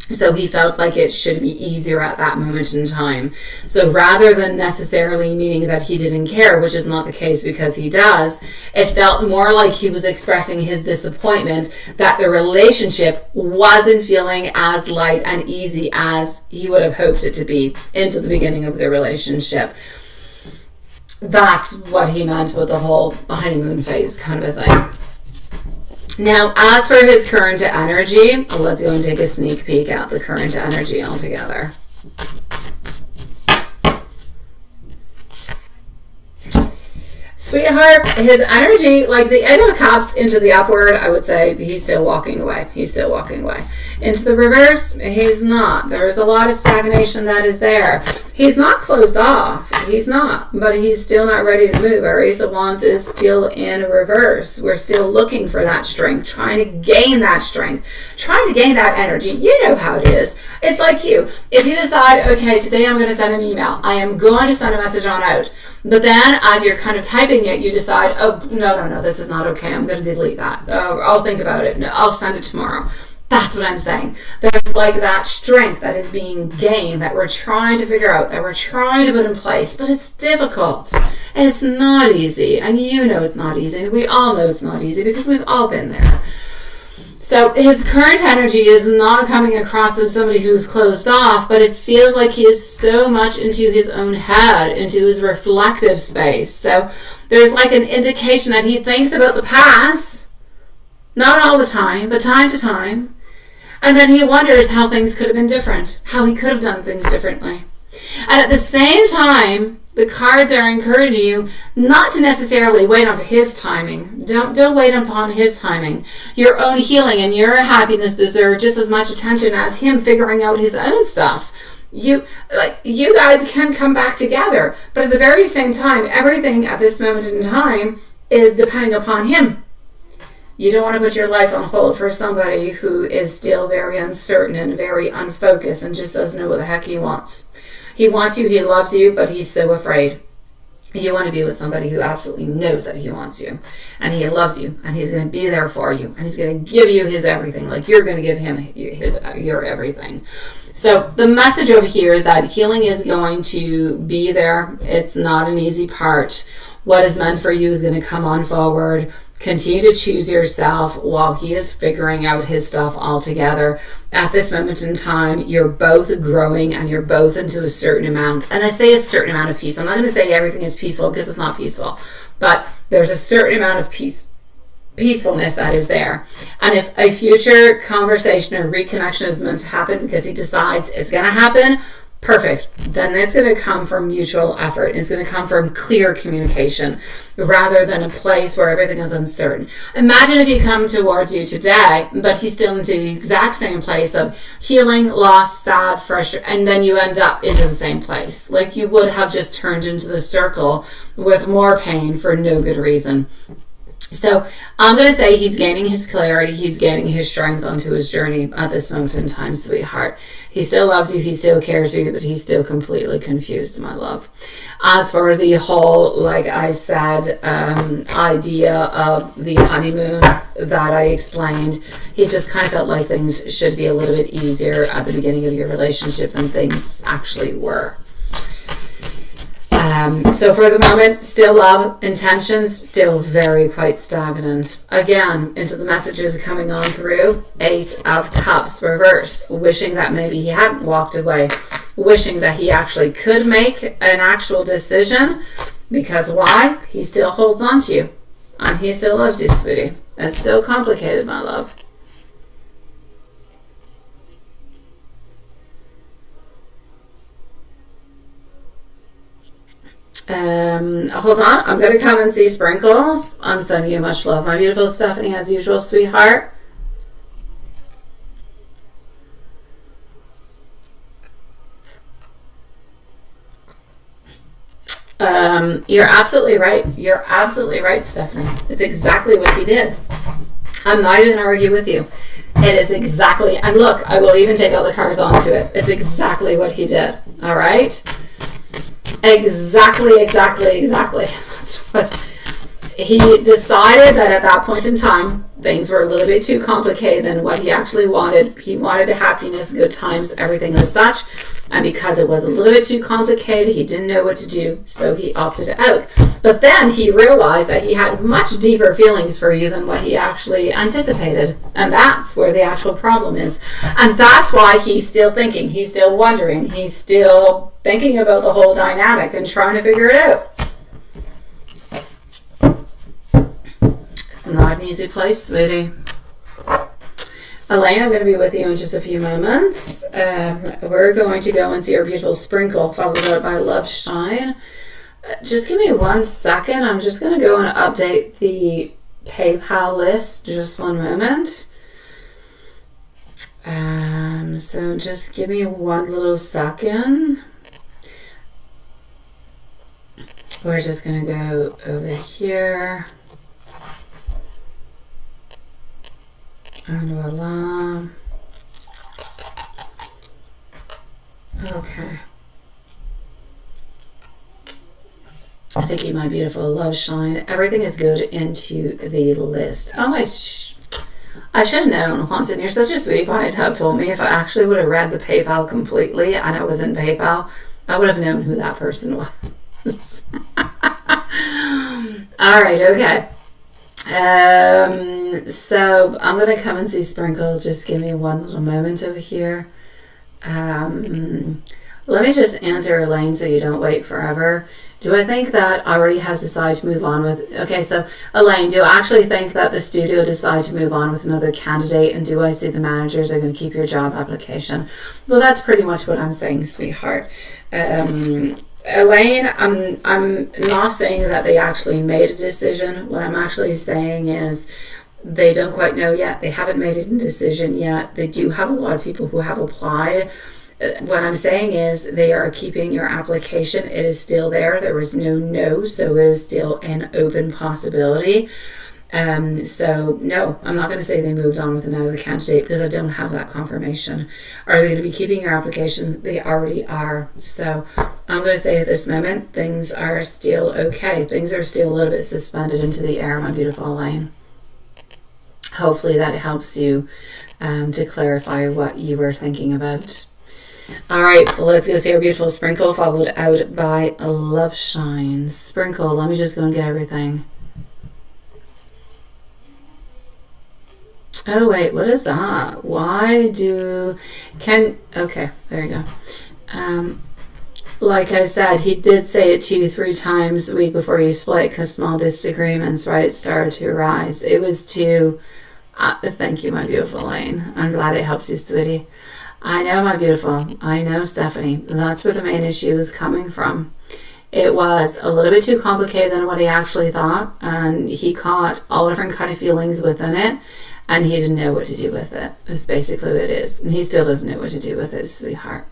So he felt like it should be easier at that moment in time. So rather than necessarily meaning that he didn't care, which is not the case because he does, it felt more like he was expressing his disappointment that the relationship wasn't feeling as light and easy as he would have hoped it to be into the beginning of the relationship. That's what he meant with the whole honeymoon phase kind of a thing. Now, as for his current energy, let's go and take a sneak peek at the current energy altogether. Sweetheart, his energy, like the Eight of Cups into the upward, I would say he's still walking away. He's still walking away. Into the reverse, he's not. There's a lot of stagnation that is there. He's not closed off. He's not. But he's still not ready to move. Our Ace of Wands is still in reverse. We're still looking for that strength, trying to gain that strength, trying to gain that energy. You know how it is. It's like you. If you decide, okay, today I'm going to send an email. I am going to send a message on out. But then as you're kind of typing it, you decide, oh, no, this is not okay. I'm going to delete that. I'll think about it. No, I'll send it tomorrow. That's what I'm saying. There's like that strength that is being gained that we're trying to figure out, that we're trying to put in place, but it's difficult. It's not easy. And you know it's not easy. And we all know it's not easy because we've all been there. So his current energy is not coming across as somebody who's closed off, but it feels like he is so much into his own head, into his reflective space. So there's like an indication that he thinks about the past, not all the time, but time to time. And then he wonders how things could have been different, how he could have done things differently. And at the same time, the cards are encouraging you not to necessarily wait on his timing. Don't wait upon his timing. Your own healing and your happiness deserve just as much attention as him figuring out his own stuff. You guys can come back together, but at the very same time, everything at this moment in time is depending upon him. You don't want to put your life on hold for somebody who is still very uncertain and very unfocused and just doesn't know what the heck he wants. He wants you, he loves you, but he's so afraid. You want to be with somebody who absolutely knows that he wants you, and he loves you, and he's going to be there for you, and he's going to give you his everything, like you're going to give him your everything. So the message over here is that healing is going to be there. It's not an easy part. What is meant for you is going to come on forward. Continue to choose yourself while he is figuring out his stuff altogether. At this moment in time, you're both growing and you're both into a certain amount. And I say a certain amount of peace. I'm not going to say everything is peaceful because it's not peaceful. But there's a certain amount of peacefulness that is there. And if a future conversation or reconnection is meant to happen because he decides it's going to happen, perfect. Then it's going to come from mutual effort. It's going to come from clear communication rather than a place where everything is uncertain. Imagine if you come towards you today, but he's still into the exact same place of healing, loss, sad, frustrated, and then you end up into the same place. Like you would have just turned into the circle with more pain for no good reason. So I'm going to say he's gaining his clarity. He's gaining his strength onto his journey at this moment in time, sweetheart. He still loves you. He still cares for you, but he's still completely confused, my love. As for the whole, like I said, idea of the honeymoon that I explained, he just kind of felt like things should be a little bit easier at the beginning of your relationship than things actually were. So for the moment, still love, intentions, still very quite stagnant. Again, into the messages coming on through, 8 of Cups reverse, wishing that maybe he hadn't walked away, wishing that he actually could make an actual decision, because why? He still holds on to you, and he still loves you, sweetie. It's so complicated, my love. Hold on, I'm going to come and see Sprinkles. I'm sending you much love, my beautiful Stephanie, as usual, sweetheart. You're absolutely right. You're absolutely right, Stephanie. It's exactly what he did. I'm not even going to argue with you. It is exactly, and look, I will even take out the cards onto it. It's exactly what he did. All right? Exactly. That's what he decided, that at that point in time things were a little bit too complicated than what he actually wanted. He wanted happiness, good times, everything as such, and because it was a little bit too complicated, he didn't know what to do, so he opted out. But then he realized that he had much deeper feelings for you than what he actually anticipated, and that's where the actual problem is. And that's why he's still thinking, he's still wondering, he's still thinking about the whole dynamic and trying to figure it out. It's not an easy place, sweetie. Elaine, I'm going to be with you in just a few moments. We're going to go and see our beautiful Sprinkle, followed out by Love Shine. Just give me 1 second. I'm just going to go and update the PayPal list. Just one moment. So just give me 1 little second. We're just going to go over here. And voila. Okay. Thank you, my beautiful Love Shine. Everything is good into the list. Oh, I should have known. Juanson, you're such a sweetie pie. Tab told me if I actually would have read the PayPal completely and I was in PayPal, I would have known who that person was. All right, okay. So I'm going to come and see Sprinkle. Just give me 1 little moment over here. Let me just answer Elaine so you don't wait forever. Do I think that already has decided to move on with... Okay, so Elaine, do I actually think that the studio decided to move on with another candidate, and do I see the managers are going to keep your job application? Well, that's pretty much what I'm saying, sweetheart. Elaine, I'm not saying that they actually made a decision. What I'm actually saying is they don't quite know yet. They haven't made a decision yet. They do have a lot of people who have applied. What I'm saying is they are keeping your application. It is still there. There was no, so it is still an open possibility. So no, I'm not going to say they moved on with another candidate because I don't have that confirmation. Are they going to be keeping your application? They already are. So I'm going to say at this moment, things are still okay. Things are still a little bit suspended into the air, my beautiful Elaine. Hopefully that helps you to clarify what you were thinking about. All right, let's go see our beautiful Sprinkle, followed out by Love Shine. Sprinkle, let me just go and get everything. Oh, wait, what is that? Okay, there you go. Like I said, he did say it 2-3 times a week before you split because small disagreements, right, started to arise. It was to, thank you, my beautiful Elaine. I'm glad it helps you, sweetie. I know, my beautiful. I know, Stephanie. That's where the main issue is coming from. It was a little bit too complicated than what he actually thought, and he caught all different kind of feelings within it, and he didn't know what to do with it. That's basically what it is. And he still doesn't know what to do with it, sweetheart.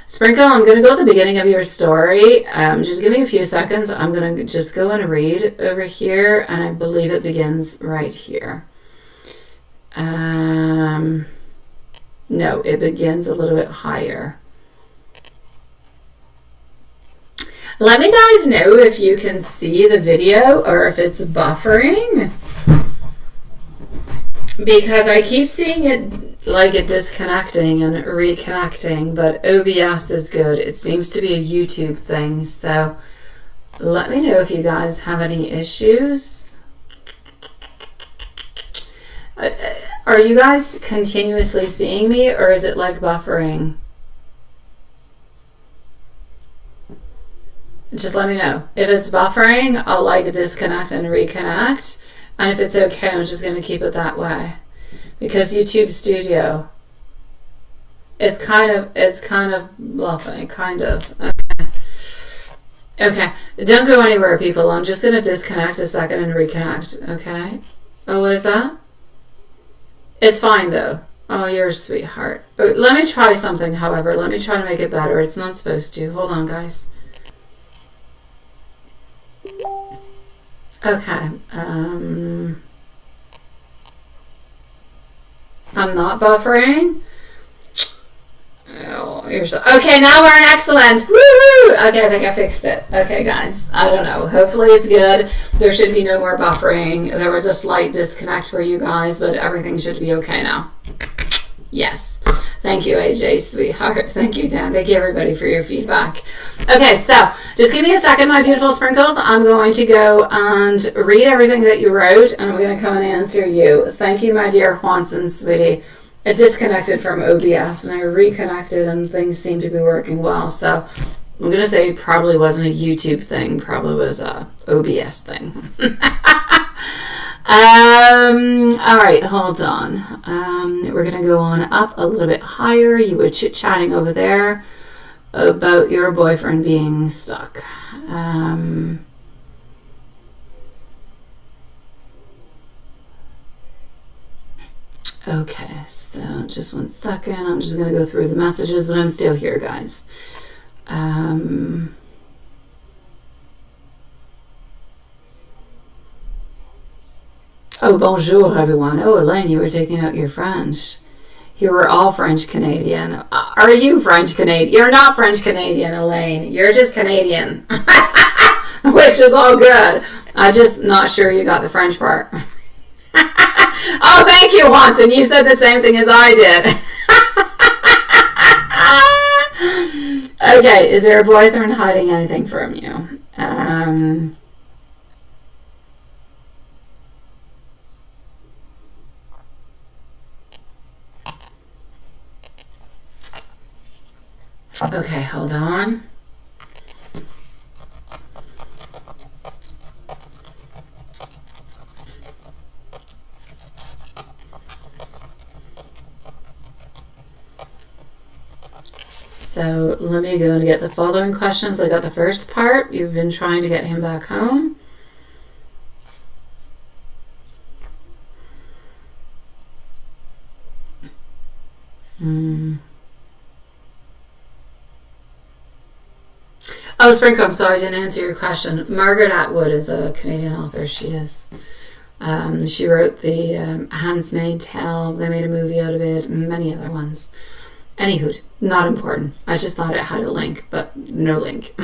Sprinkle, I'm going to go at the beginning of your story. Just give me a few seconds. I'm going to just go and read over here, and I believe it begins right here. No, it begins a little bit higher. Let me guys know if you can see the video or if it's buffering, because I keep seeing it like it disconnecting and reconnecting, but OBS is good. It seems to be a YouTube thing, so let me know if you guys have any issues. Are you guys continuously seeing me, or is it like buffering? Just let me know. If it's buffering, I'll like disconnect and reconnect. And if it's okay, I'm just going to keep it that way. Because YouTube Studio, it's kind of bluffing, kind of. Okay. Okay. Don't go anywhere, people. I'm just going to disconnect a second and reconnect. Okay. Oh, what is that? It's fine, though. Oh, you're a sweetheart. Let me try something, however. Let me try to make it better. It's not supposed to. Hold on, guys. Okay. I'm not buffering. Oh, you're so... Okay, now we're in excellent. Woohoo! Okay, I think I fixed it. Okay, guys. I don't know. Hopefully it's good. There should be no more buffering. There was a slight disconnect for you guys, but everything should be okay now. Yes. Thank you, AJ, sweetheart. Thank you, Dan. Thank you, everybody, for your feedback. Okay, so just give me a second, my beautiful sprinkles. I'm going to go and read everything that you wrote, and I'm going to come and answer you. Thank you, my dear Juanson, sweetie. It disconnected from OBS, and I reconnected, and things seem to be working well. So I'm going to say it probably wasn't a YouTube thing. Probably was a OBS thing. All right, hold on. We're going to go on up a little bit higher. You were chit-chatting over there about your boyfriend being stuck. Okay, so just 1 second. I'm just going to go through the messages, but I'm still here, guys. Oh, bonjour, everyone. Oh, Elaine, you were taking out your French. You were all French Canadian. Are you French Canadian? You're not French Canadian, Elaine. You're just Canadian. Which is all good. I'm just not sure you got the French part. Oh, thank you, Watson. You said the same thing as I did. Okay, is there a boyfriend hiding anything from you? Okay, hold on. So let me go and get the following questions. I got the first part. You've been trying to get him back home. Oh, Sprinkle, I'm sorry, I didn't answer your question. Margaret Atwood is a Canadian author. She is. She wrote the Handmaid's Tale. They made a movie out of it, and many other ones. Anywho, not important. I just thought it had a link, but no link.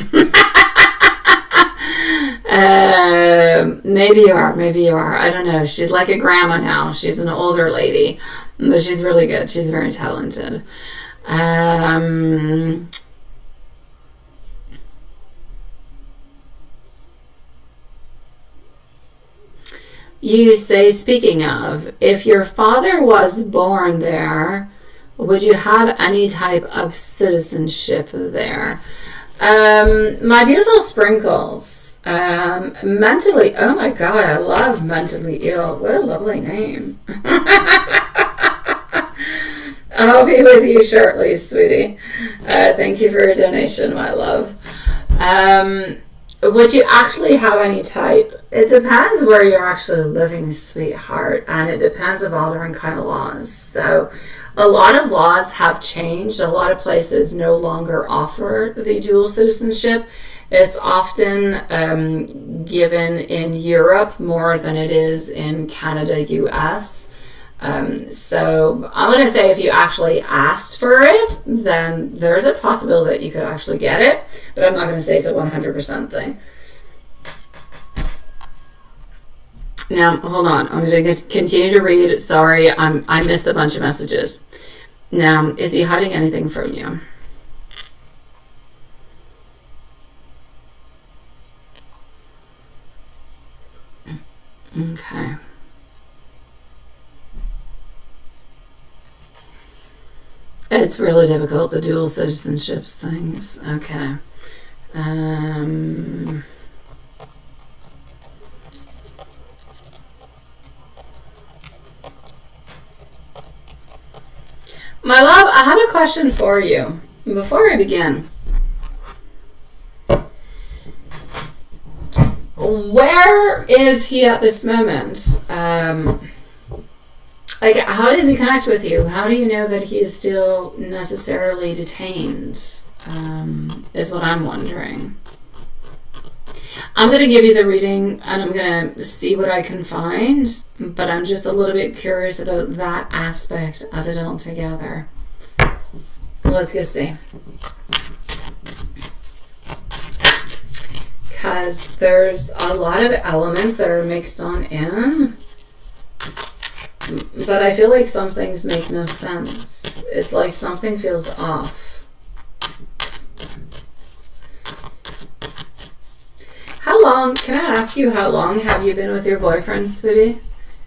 Maybe you are, maybe you are. I don't know. She's like a grandma now. She's an older lady, but she's really good. She's very talented. You say, speaking of, if your father was born there, would you have any type of citizenship there? My beautiful sprinkles. Mentally, oh my God, I love mentally ill. What a lovely name. I'll be with you shortly, sweetie. Thank you for your donation, my love. Would you actually have any type? It depends where you're actually living, sweetheart, and it depends of all different kind of laws. So a lot of laws have changed. A lot of places no longer offer the dual citizenship. It's often given in Europe more than it is in Canada, US. So I'm going to say if you actually asked for it, then there's a possibility that you could actually get it, but I'm not going to say it's a 100% thing. Now, hold on. I'm going to continue to read. Sorry, I missed a bunch of messages. Now, is he hiding anything from you? Okay. It's really difficult, the dual citizenships things. Okay. My love, I have a question for you before I begin. Where is he at this moment? Like, how does he connect with you? How do you know that he is still necessarily detained? Is what I'm wondering. I'm going to give you the reading and I'm going to see what I can find, but I'm just a little bit curious about that aspect of it altogether. Let's go see. Because there's a lot of elements that are mixed on in. But I feel like some things make no sense. It's like something feels off. How long, can I ask you, how long have you been with your boyfriend, sweetie?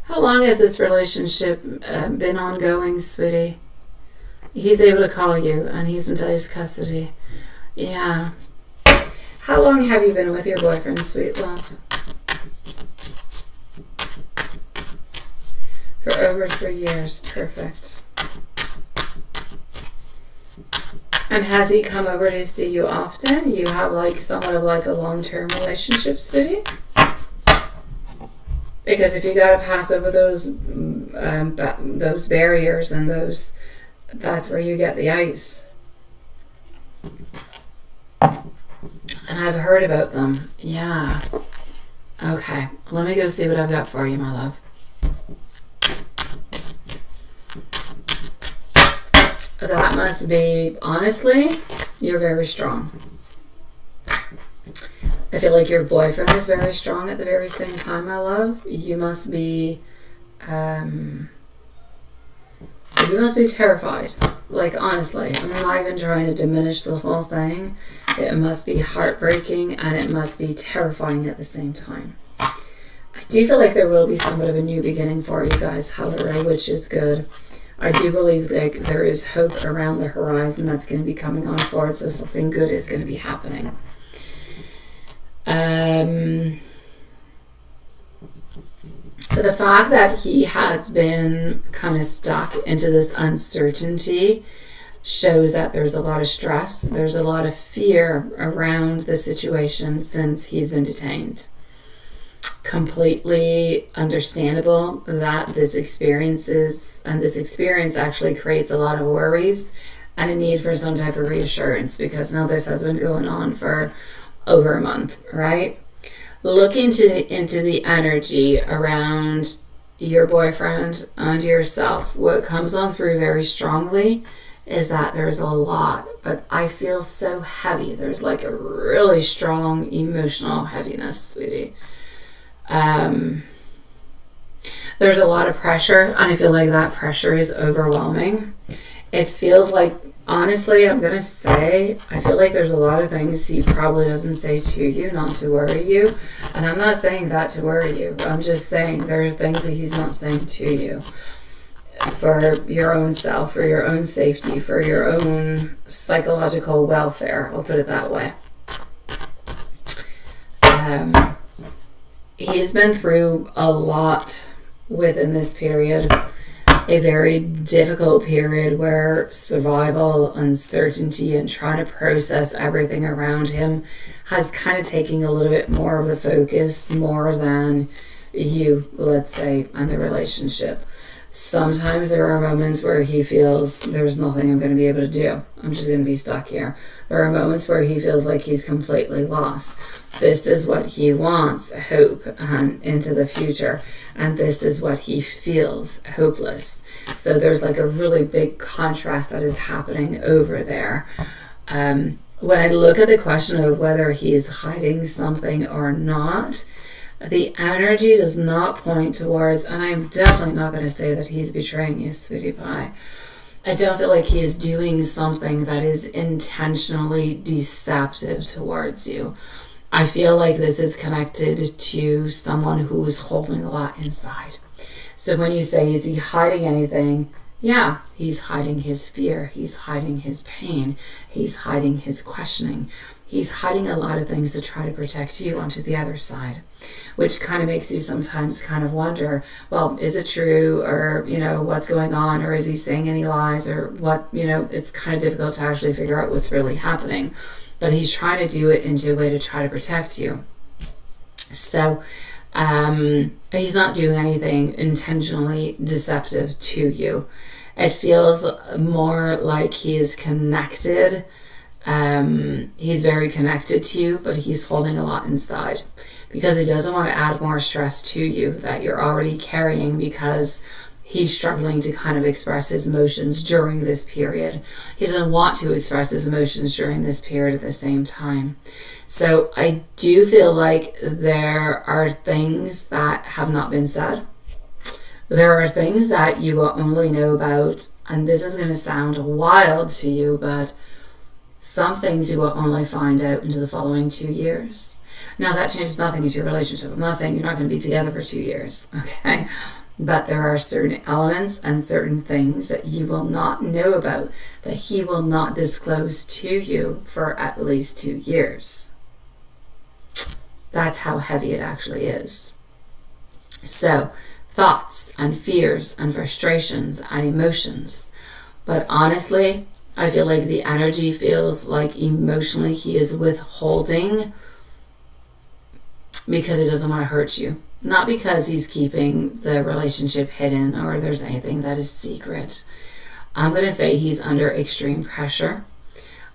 How long has this relationship been ongoing, sweetie? He's able to call you and he's in tight custody. Yeah. How long have you been with your boyfriend, sweet love? For over 3 years. Perfect. And has he come over to see you often? You have like somewhat of like a long-term relationship, sweetie? Because if you got to pass over those barriers and that's where you get the ice. And I've heard about them. Yeah. Okay. Let me go see what I've got for you, my love. That must be, honestly, you're very strong. I feel like your boyfriend is very strong at the very same time, my love. You must be terrified. Like, honestly, I'm not even trying to diminish the whole thing. It must be heartbreaking and it must be terrifying at the same time. I do feel like there will be somewhat of a new beginning for you guys, however, which is good. I do believe that there is hope around the horizon that's going to be coming on forward, so something good is going to be happening. The fact that he has been kind of stuck into this uncertainty shows that there's a lot of stress, there's a lot of fear around the situation since he's been detained. Completely understandable that this experience actually creates a lot of worries and a need for some type of reassurance, because now this has been going on for over a month, right? Look into the energy around your boyfriend and yourself. What comes on through very strongly is that there's a lot, but I feel so heavy. There's like a really strong emotional heaviness, sweetie. There's a lot of pressure, and I feel like that pressure is overwhelming. It feels like honestly, I'm going to say, I feel like there's a lot of things he probably doesn't say to you, not to worry you. And I'm not saying that to worry you. I'm just saying there are things that he's not saying to you for your own self, for your own safety, for your own psychological welfare. I'll put it that way. He's been through a lot within this period. A very difficult period where survival, uncertainty, and trying to process everything around him has kind of taken a little bit more of the focus, more than you, let's say, and the relationship. Sometimes there are moments where he feels there's nothing I'm going to be able to do. I'm just going to be stuck here. There are moments where he feels like he's completely lost. This is what he wants, hope, and into the future. And this is what he feels, hopeless. So there's like a really big contrast that is happening over there. When I look at the question of whether he's hiding something or not, the energy does not point towards, and I'm definitely not going to say that he's betraying you, sweetie pie. I don't feel like he is doing something that is intentionally deceptive towards you. I feel like this is connected to someone who's holding a lot inside. So when you say, is he hiding anything? Yeah, he's hiding his fear. He's hiding his pain. He's hiding his questioning. He's hiding a lot of things to try to protect you onto the other side, which kind of makes you sometimes kind of wonder, well, is it true? Or, what's going on? Or is he saying any lies? Or what, it's kind of difficult to actually figure out what's really happening. But he's trying to do it into a way to try to protect you. So he's not doing anything intentionally deceptive to you. It feels more like he is connected. He's very connected to you, but he's holding a lot inside because he doesn't want to add more stress to you that you're already carrying, because he's struggling to kind of express his emotions during this period. He doesn't want to express his emotions during this period at the same time. So I do feel like there are things that have not been said. There are things that you will only know about, and this is going to sound wild to you, but some things you will only find out into the following 2 years. Now, that changes nothing into your relationship. I'm not saying you're not going to be together for 2 years, okay? But there are certain elements and certain things that you will not know about, that he will not disclose to you for at least 2 years. That's how heavy it actually is. So, thoughts and fears and frustrations and emotions. But honestly, I feel like the energy feels like emotionally he is withholding because he doesn't want to hurt you. Not because he's keeping the relationship hidden or there's anything that is secret. I'm going to say he's under extreme pressure.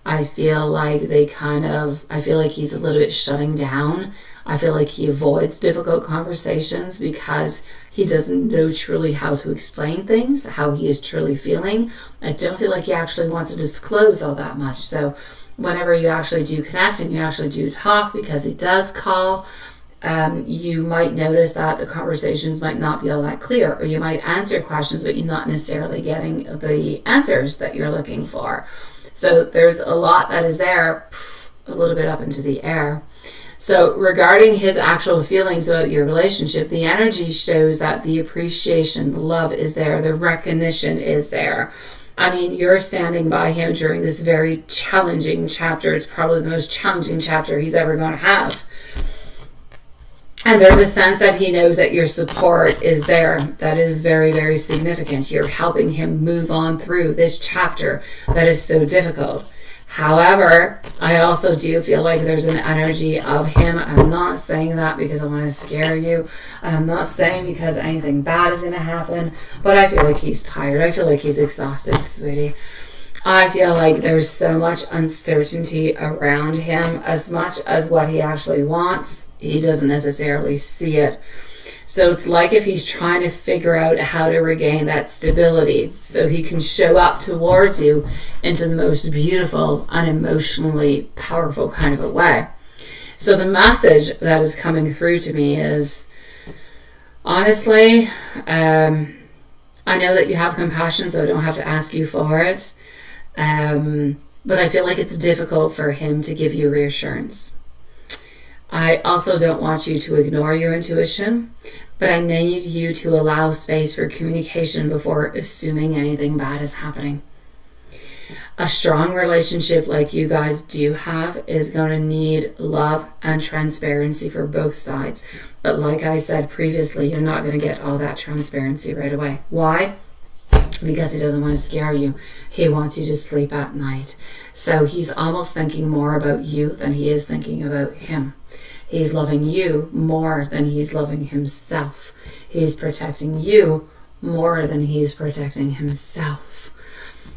I feel like I feel like he's a little bit shutting down. I feel like he avoids difficult conversations because he doesn't know truly how to explain things, how he is truly feeling. I don't feel like he actually wants to disclose all that much. So whenever you actually do connect and you actually do talk, because he does call, you might notice that the conversations might not be all that clear, or you might answer questions, but you're not necessarily getting the answers that you're looking for. So there's a lot that is there, a little bit up into the air. So regarding his actual feelings about your relationship, the energy shows that the appreciation, the love is there, the recognition is there. I mean, you're standing by him during this very challenging chapter. It's probably the most challenging chapter he's ever going to have. And there's a sense that he knows that your support is there. That is very, very significant. You're helping him move on through this chapter that is so difficult. However, I also do feel like there's an energy of him. I'm not saying that because I want to scare you. And I'm not saying because anything bad is going to happen. But I feel like he's tired. I feel like he's exhausted, sweetie. I feel like there's so much uncertainty around him. As much as what he actually wants, he doesn't necessarily see it. So it's like if he's trying to figure out how to regain that stability so he can show up towards you into the most beautiful and emotionally powerful kind of a way. So the message that is coming through to me is, honestly, I know that you have compassion, so I don't have to ask you for it. But I feel like it's difficult for him to give you reassurance. I also don't want you to ignore your intuition, but I need you to allow space for communication before assuming anything bad is happening. A strong relationship like you guys do have is going to need love and transparency for both sides. But like I said previously, you're not going to get all that transparency right away. Why? Because he doesn't want to scare you. He wants you to sleep at night. So he's almost thinking more about you than he is thinking about him. He's loving you more than he's loving himself. He's protecting you more than he's protecting himself.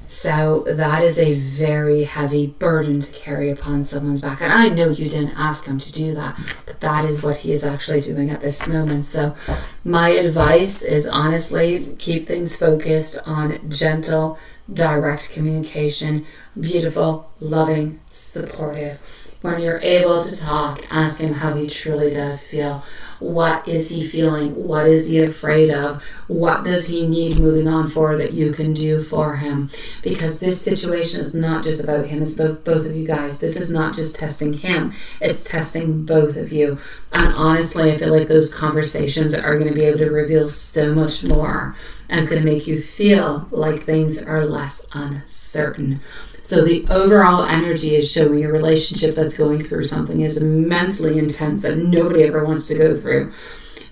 So that is a very heavy burden to carry upon someone's back. And I know you didn't ask him to do that, but that is what he is actually doing at this moment. So my advice is honestly, keep things focused on gentle, direct communication, beautiful, loving, supportive. When you're able to talk, ask him how he truly does feel. What is he feeling? What is he afraid of? What does he need moving on forward that you can do for him? Because this situation is not just about him, it's about both of you guys. This is not just testing him, it's testing both of you. And honestly, I feel like those conversations are going to be able to reveal so much more. And it's going to make you feel like things are less uncertain. So the overall energy is showing a relationship that's going through something is immensely intense that nobody ever wants to go through.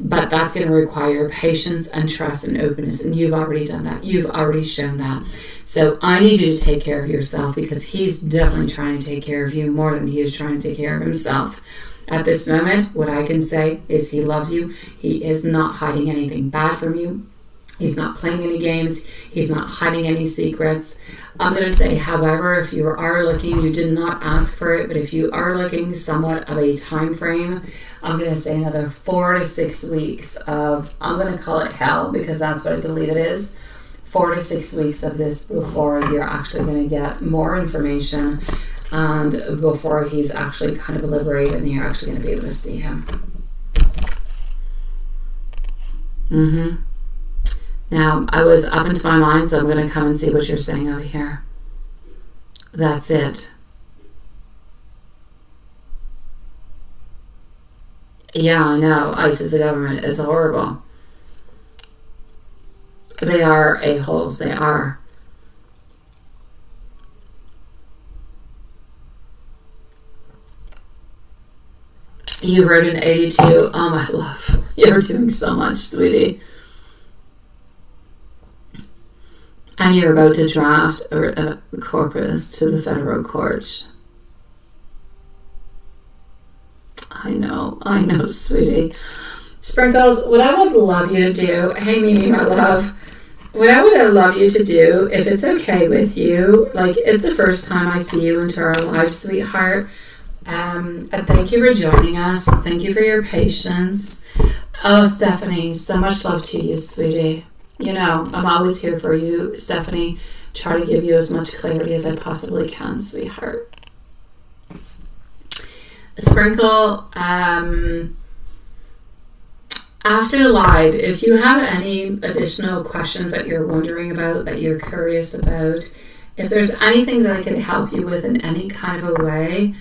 But that's going to require patience and trust and openness. And you've already done that. You've already shown that. So I need you to take care of yourself because he's definitely trying to take care of you more than he is trying to take care of himself. At this moment, what I can say is he loves you. He is not hiding anything bad from you. He's not playing any games. He's not hiding any secrets. I'm going to say, however, if you are looking, you did not ask for it, but if you are looking somewhat of a time frame, I'm going to say another 4 to 6 weeks of, I'm going to call it hell because that's what I believe it is, 4 to 6 weeks of this before you're actually going to get more information and before he's actually kind of liberated and you're actually going to be able to see him. Now, I was up into my mind, so I'm going to come and see what you're saying over here. That's it. Yeah, I know. ISIS, the government, is horrible. They are a-holes. They are. You wrote an 82. Oh, my love. You're doing so much, sweetie. And you're about to draft a corpus to the federal court. I know, sweetie. Sprinkles, what I would love you to do, hey Mimi, my love, what I would love you to do, if it's okay with you, like it's the first time I see you into our lives, sweetheart. And thank you for joining us. Thank you for your patience. Oh, Stephanie, so much love to you, sweetie. You know, I'm always here for you, Stephanie. Try to give you as much clarity as I possibly can, sweetheart. Sprinkle, after the live, if you have any additional questions that you're wondering about, that you're curious about, if there's anything that I can help you with in any kind of a way,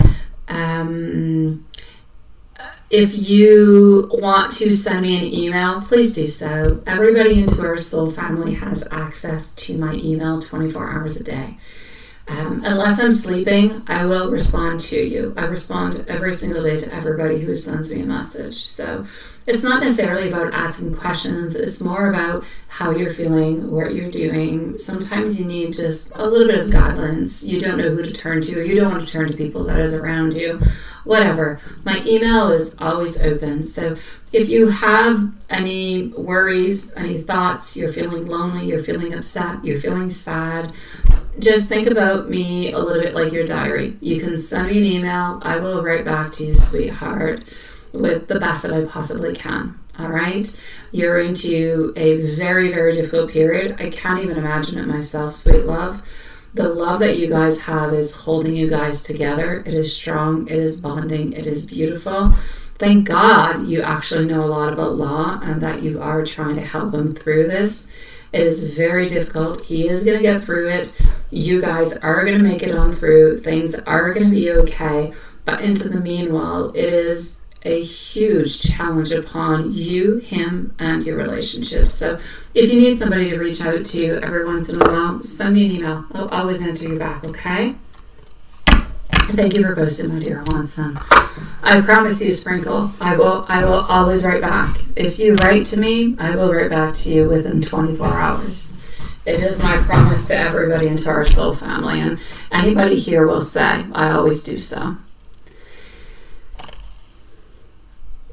if you want to send me an email, please do so. Everybody in Our Soul family has access to my email 24 hours a day. Unless I'm sleeping, I will respond to you. I respond every single day to everybody who sends me a message. So it's not necessarily about asking questions. It's more about how you're feeling, what you're doing. Sometimes you need just a little bit of guidance. You don't know who to turn to, or you don't want to turn to people that is around you. Whatever. My email is always open. So if you have any worries, any thoughts, you're feeling lonely, you're feeling upset, you're feeling sad, just think about me a little bit like your diary. You can send me an email. I will write back to you, sweetheart, with the best that I possibly can. All right? You're into a very, very difficult period. I can't even imagine it myself, sweet love. The love that you guys have is holding you guys together. It is strong. It is bonding. It is beautiful. Thank God you actually know a lot about law and that you are trying to help him through this. It is very difficult. He is going to get through it. You guys are going to make it on through. Things are going to be okay. But into the meanwhile, it is a huge challenge upon you, him, and your relationship. So if you need somebody to reach out to every once in a while, send me an email. I'll always answer you back, okay? Thank you for posting, my dear Watson. I promise you, Sprinkle, I will always write back. If you write to me, I will write back to you within 24 hours. It is my promise to everybody and to our soul family, and anybody here will say, I always do so.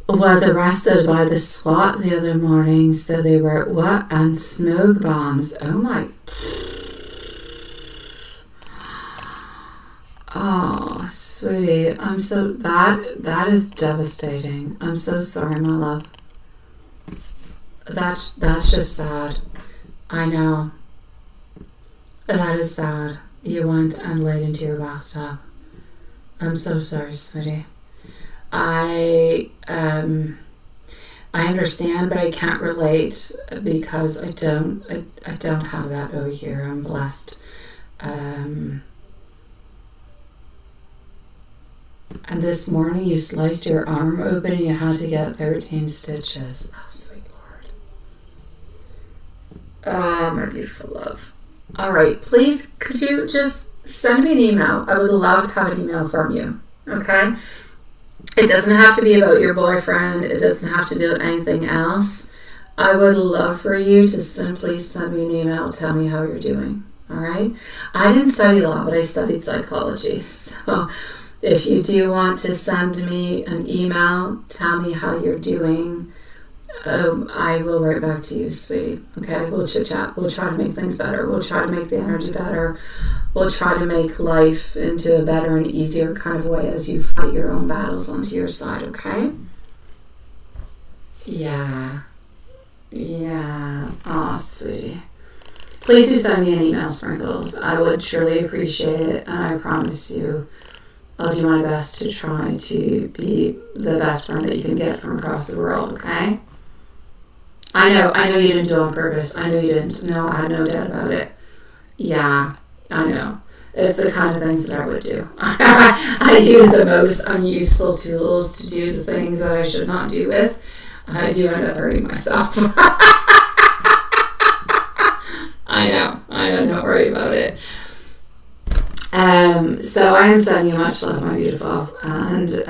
Was arrested by the SWAT the other morning, so they were what? And smoke bombs. Oh my. Oh, sweetie, that is devastating. I'm so sorry, my love. That's just sad. I know. That is sad. You went and laid into your bathtub. I'm so sorry, sweetie. I understand, but I can't relate because I don't have that over here. I'm blessed. And this morning you sliced your arm open and you had to get 13 stitches. Oh, sweet Lord. Oh, my beautiful love. All right, please, could you just send me an email? I would love to have an email from you, okay? It doesn't have to be about your boyfriend. It doesn't have to be about anything else. I would love for you to simply send me an email, tell me how you're doing, all right? I didn't study law, but I studied psychology, so if you do want to send me an email, tell me how you're doing, I will write back to you, sweetie. Okay, we'll chit chat. We'll try to make things better. We'll try to make the energy better. We'll try to make life into a better and easier kind of way as you fight your own battles onto your side, okay? Yeah. Oh, sweetie. Please do send me an email, Sprinkles. I would truly appreciate it, and I promise you I'll do my best to try to be the best friend that you can get from across the world, okay? I know you didn't do it on purpose. I know you didn't. No, I had no doubt about it. Yeah, I know. It's the kind of things that I would do. I use the most unuseful tools to do the things that I should not do with. And I do end up hurting myself. I know, don't worry about it. So I am sending you much love, my beautiful, and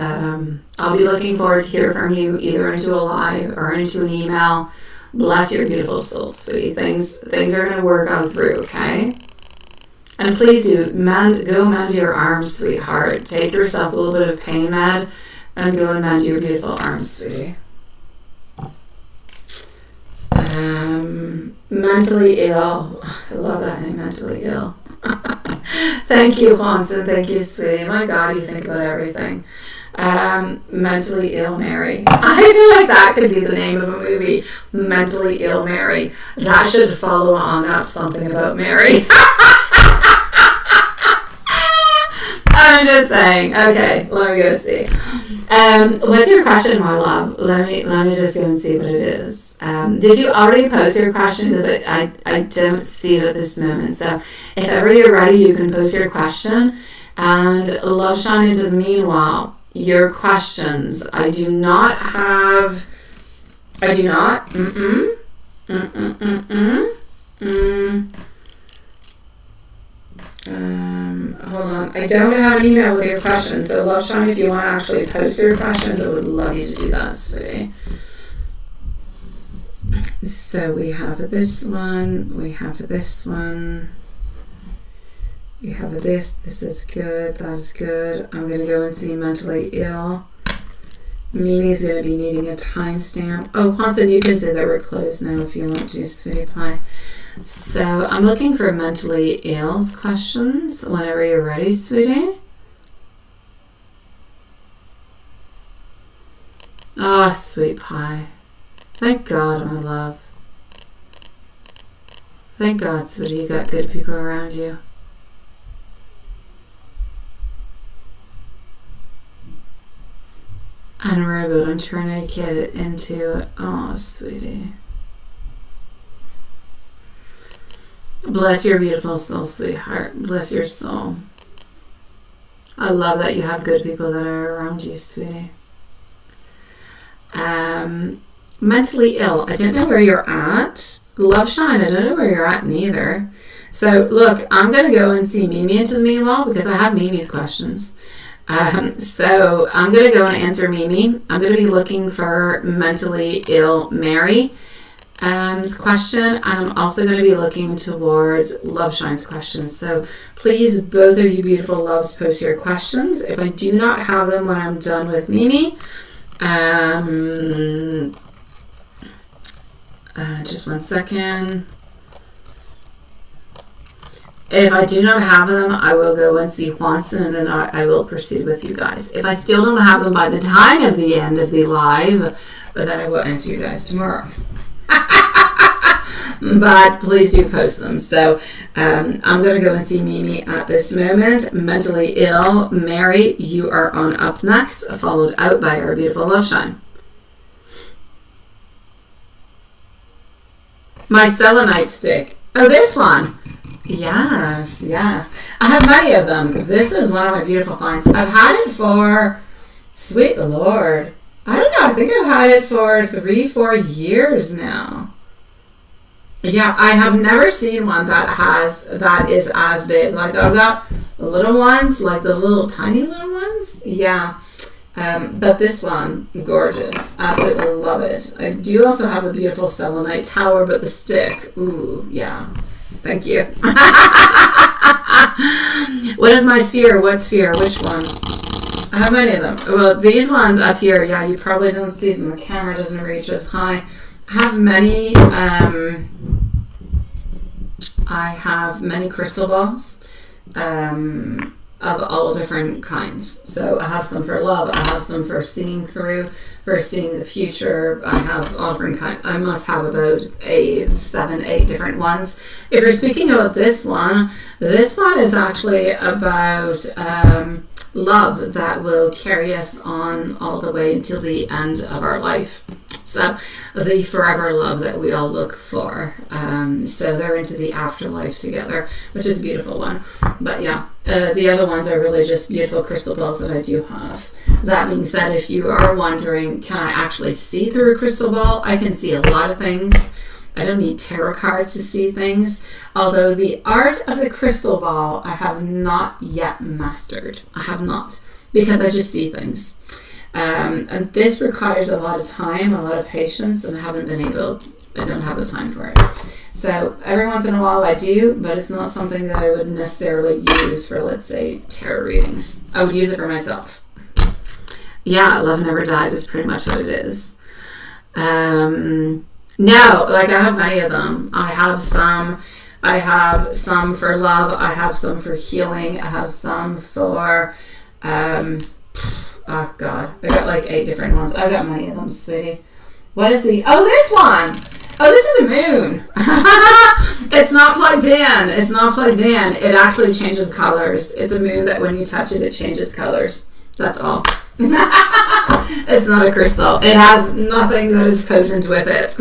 I'll be looking forward to hear from you either into a live or into an email. Bless your beautiful soul, sweetie. Things are going to work out through, okay? And please do go mend your arms, sweetheart. Take yourself a little bit of pain med and go and mend your beautiful arms, sweetie. Mentally ill. I love that name, mentally ill. Thank you, Hanson. Thank you, sweetie. My God, you think about everything. Mentally ill Mary. I feel like that could be the name of a movie. Mentally ill Mary. That should follow on up something about Mary. I'm just saying. Okay, let me go see. What's your question, my love? Let me just go and see what it is. Did you already post your question? Because I don't see it at this moment. So if ever you're ready, you can post your question. And love shine into the meanwhile. Your questions. I do not. Hold on. I don't have an email with your questions. So love shine, if you want to actually post your questions, I would love you to do that, sweetie. So we have this one. We have this one. We have this. This is good. That is good. I'm going to go and see mentally ill. Mimi's going to be needing a timestamp. Oh, Hanson, you can say that we're closed now if you want to, sweetie pie. So I'm looking for mentally ill's questions whenever you're ready, sweetie. Ah, sweet pie. Thank God, my love. Thank God, sweetie, you got good people around you. And we're about to turn a kid into, oh, sweetie. Bless your beautiful soul, sweetheart. Bless your soul. I love that you have good people that are around you, sweetie. Mentally ill. I don't know where you're at. Love Shine. I don't know where you're at neither. So, look, I'm going to go and see Mimi into the meanwhile because I have Mimi's questions. So, I'm going to go and answer Mimi. I'm going to be looking for mentally ill Mary question, and I'm also going to be looking towards Love Shine's questions. So, please, both of you beautiful loves, post your questions. If I do not have them when I'm done with Mimi, just one second. If I do not have them, I will go and see Juanson, and then I will proceed with you guys. If I still don't have them by the time of the end of the live, but then I will answer you guys tomorrow. But please do post them. So I'm going to go and see Mimi at this moment. Mentally ill Mary, you are on up next, followed out by our beautiful Love Shine. My selenite stick. Oh, this one. Yes, yes. I have many of them. This is one of my beautiful finds. I've had it for, sweet Lord, I don't know, I think I've had it for 3-4 years now. Yeah, I have never seen one that is as big. Like, I've got the little ones, like the little tiny little ones. Yeah. But this one, gorgeous. Absolutely love it. I do also have the beautiful selenite tower, but the stick, ooh, yeah. Thank you. What is my sphere? What sphere? Which one? I have many of them. Well, these ones up here, yeah, you probably don't see them. The camera doesn't reach as high. I have many, crystal balls. Of all different kinds. So I have some for love. I have some for seeing through, for seeing the future. I have all different kinds. I must have about 7-8 different ones. If you're speaking about this one is actually about love that will carry us on all the way until the end of our life. So the forever love that we all look for. So they're into the afterlife together, which is a beautiful one. But yeah, the other ones are really just beautiful crystal balls that I do have. That being said, if you are wondering, can I actually see through a crystal ball? I can see a lot of things. I don't need tarot cards to see things. Although the art of the crystal ball, I have not yet mastered. I have not, because I just see things. And this requires a lot of time, a lot of patience, and I don't have the time for it. So every once in a while I do, but it's not something that I would necessarily use for, let's say, tarot readings. I would use it for myself. Yeah, love never dies is pretty much what it is. No, like I have many of them. I have some for love. I have some for healing. I have some for, oh God, I got like 8 different ones. I got many of them, sweetie. What is this one. Oh, this is a moon. It's not plugged in. It's not plugged in. It actually changes colors. It's a moon that when you touch it, it changes colors. That's all. It's not a crystal. It has nothing that is potent with it.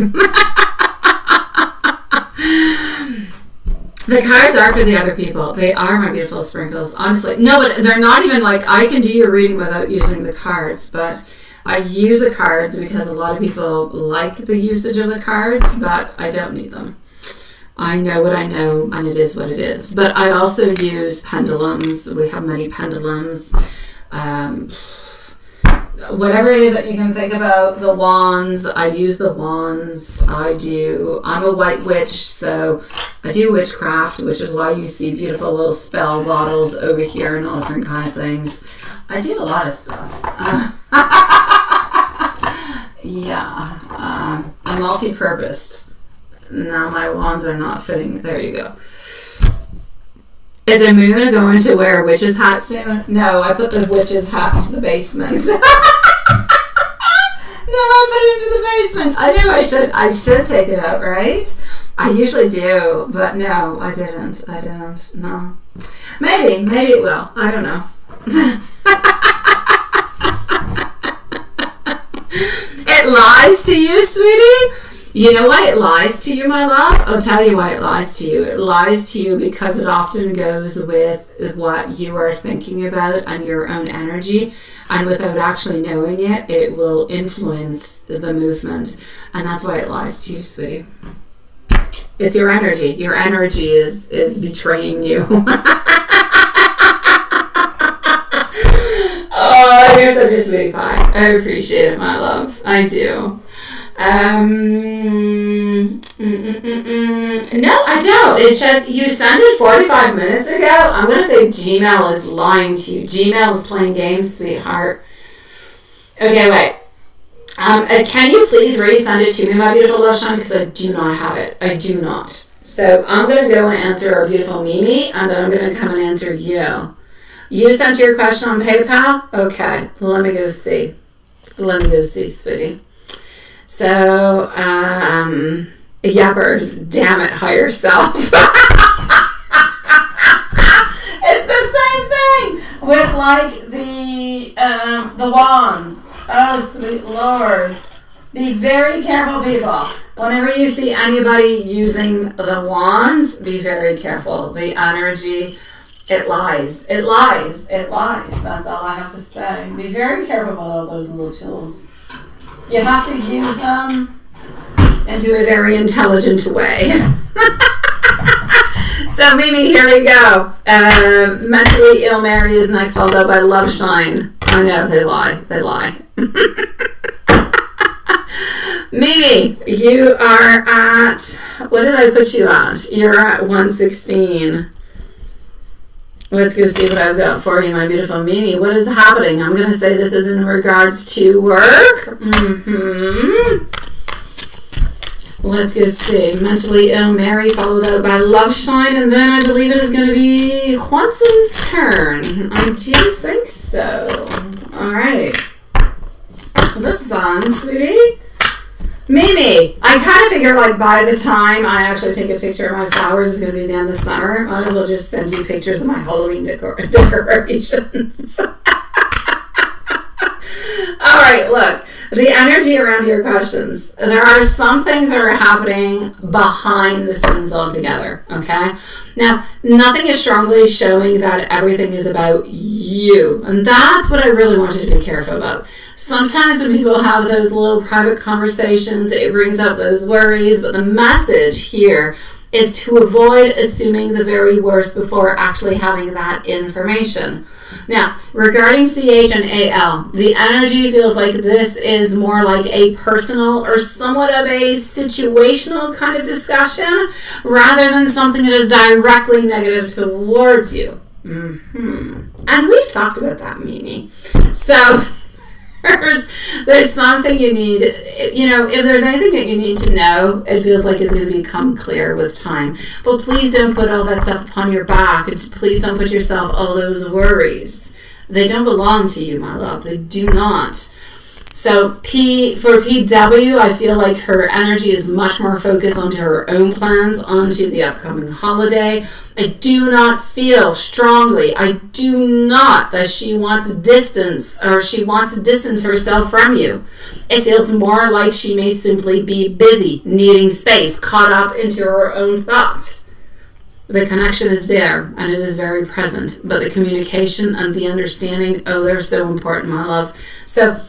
The cards are for the other people. They are my beautiful sprinkles. Honestly. No, but they're not even like, I can do your reading without using the cards, but I use the cards because a lot of people like the usage of the cards, but I don't need them. I know what I know, and it is what it is. But I also use pendulums. We have many pendulums. Whatever it is that you can think about, the wands, I use the wands. I'm a white witch, so I do witchcraft, which is why you see beautiful little spell bottles over here and all different kind of things. I do a lot of stuff. Yeah, I'm multi-purposed. Now my wands are not fitting. There you go. Is Amuna going to wear a witch's hat soon? No, I put the witch's hat into the basement. No, I put it into the basement. I knew I should take it out, right? I usually do, but no, I didn't. No. Maybe it will. I don't know. It lies to you, sweetie? You know why it lies to you, my love? I'll tell you why it lies to you. It lies to you because it often goes with what you are thinking about and your own energy. And without actually knowing it, it will influence the movement. And that's why it lies to you, sweetie. It's your energy. Your energy is betraying you. Oh, you're such a sweetie pie. I appreciate it, my love. I do. No, I don't. It's just you sent it 45 minutes ago. I'm going to say Gmail is lying to you. Gmail is playing games, sweetheart. Okay, wait. Can you please resend it to me, my beautiful love shine? Because I do not have it. I do not. So I'm going to go and answer our beautiful Mimi, and then I'm going to come and answer you. You sent your question on PayPal? Okay, let me go see. Sweetie. So, yappers, damn it, higher self. It's the same thing with like the wands. Oh, sweet Lord. Be very careful, people. Whenever you see anybody using the wands, be very careful. The energy, it lies. It lies. That's all I have to say. Be very careful about all those little tools. You have to use them and do a very intelligent way. So, Mimi, here we go. Mentally Ill Mary is next, followed up by Love Shine. I know, they lie. Mimi, you are at, what did I put you at? You're at 116. Let's go see what I've got for you, my beautiful Mimi. What is happening? I'm going to say this is in regards to work. Let's go see. Mentally Ill Mary, followed out by Love Shine, and then I believe it is going to be Huanson's turn. I do think so. All right. The sun, sweetie. Mimi, I kind of figure like by the time I actually take a picture of my flowers, it's going to be the end of summer. Might as well just send you pictures of my Halloween decorations. All right, look. The energy around your questions. There are some things that are happening behind the scenes altogether, okay? Now, nothing is strongly showing that everything is about you. And that's what I really want you to be careful about. Sometimes when people have those little private conversations, it brings up those worries, but the message here is to avoid assuming the very worst before actually having that information. Now, regarding CH and AL, the energy feels like this is more like a personal or somewhat of a situational kind of discussion rather than something that is directly negative towards you. And we've talked about that, Mimi. So there's something you need, if there's anything that you need to know, it feels like it's going to become clear with time. But please don't put all that stuff upon your back. Please don't put yourself all those worries. They don't belong to you, my love. They do not. So for PW, I feel like her energy is much more focused onto her own plans, onto the upcoming holiday. I do not feel strongly, that she wants distance or she wants to distance herself from you. It feels more like she may simply be busy, needing space, caught up into her own thoughts. The connection is there and it is very present, but the communication and the understanding, they're so important, my love. So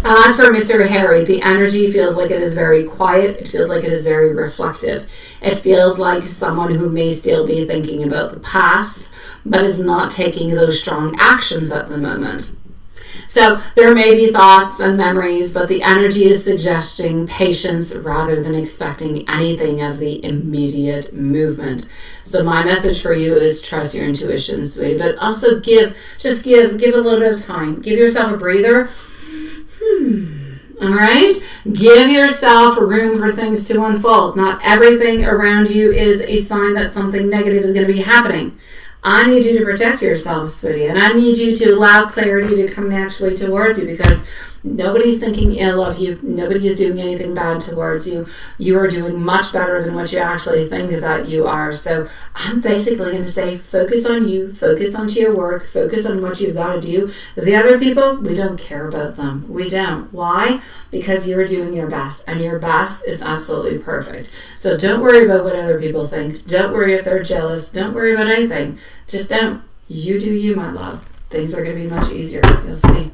as for Mr. Harry, the energy feels like it is very quiet. It feels like it is very reflective. It feels like someone who may still be thinking about the past, but is not taking those strong actions at the moment. So there may be thoughts and memories, but the energy is suggesting patience rather than expecting anything of the immediate movement. So my message for you is trust your intuition, sweetie, but also give a little bit of time. Give yourself a breather. All right? Give yourself room for things to unfold. Not everything around you is a sign that something negative is going to be happening. I need you to protect yourself, sweetie, and I need you to allow clarity to come naturally towards you, because nobody's thinking ill of you. Nobody is doing anything bad towards you. You are doing much better than what you actually think that you are. So I'm basically going to say, focus on you, focus onto your work, focus on what you've got to do. The other people, we don't care about them. We don't. Why? Because you're doing your best, and your best is absolutely perfect. So don't worry about what other people think. Don't worry if they're jealous. Don't worry about anything. Just don't. You do you, my love. Things are going to be much easier. You'll see.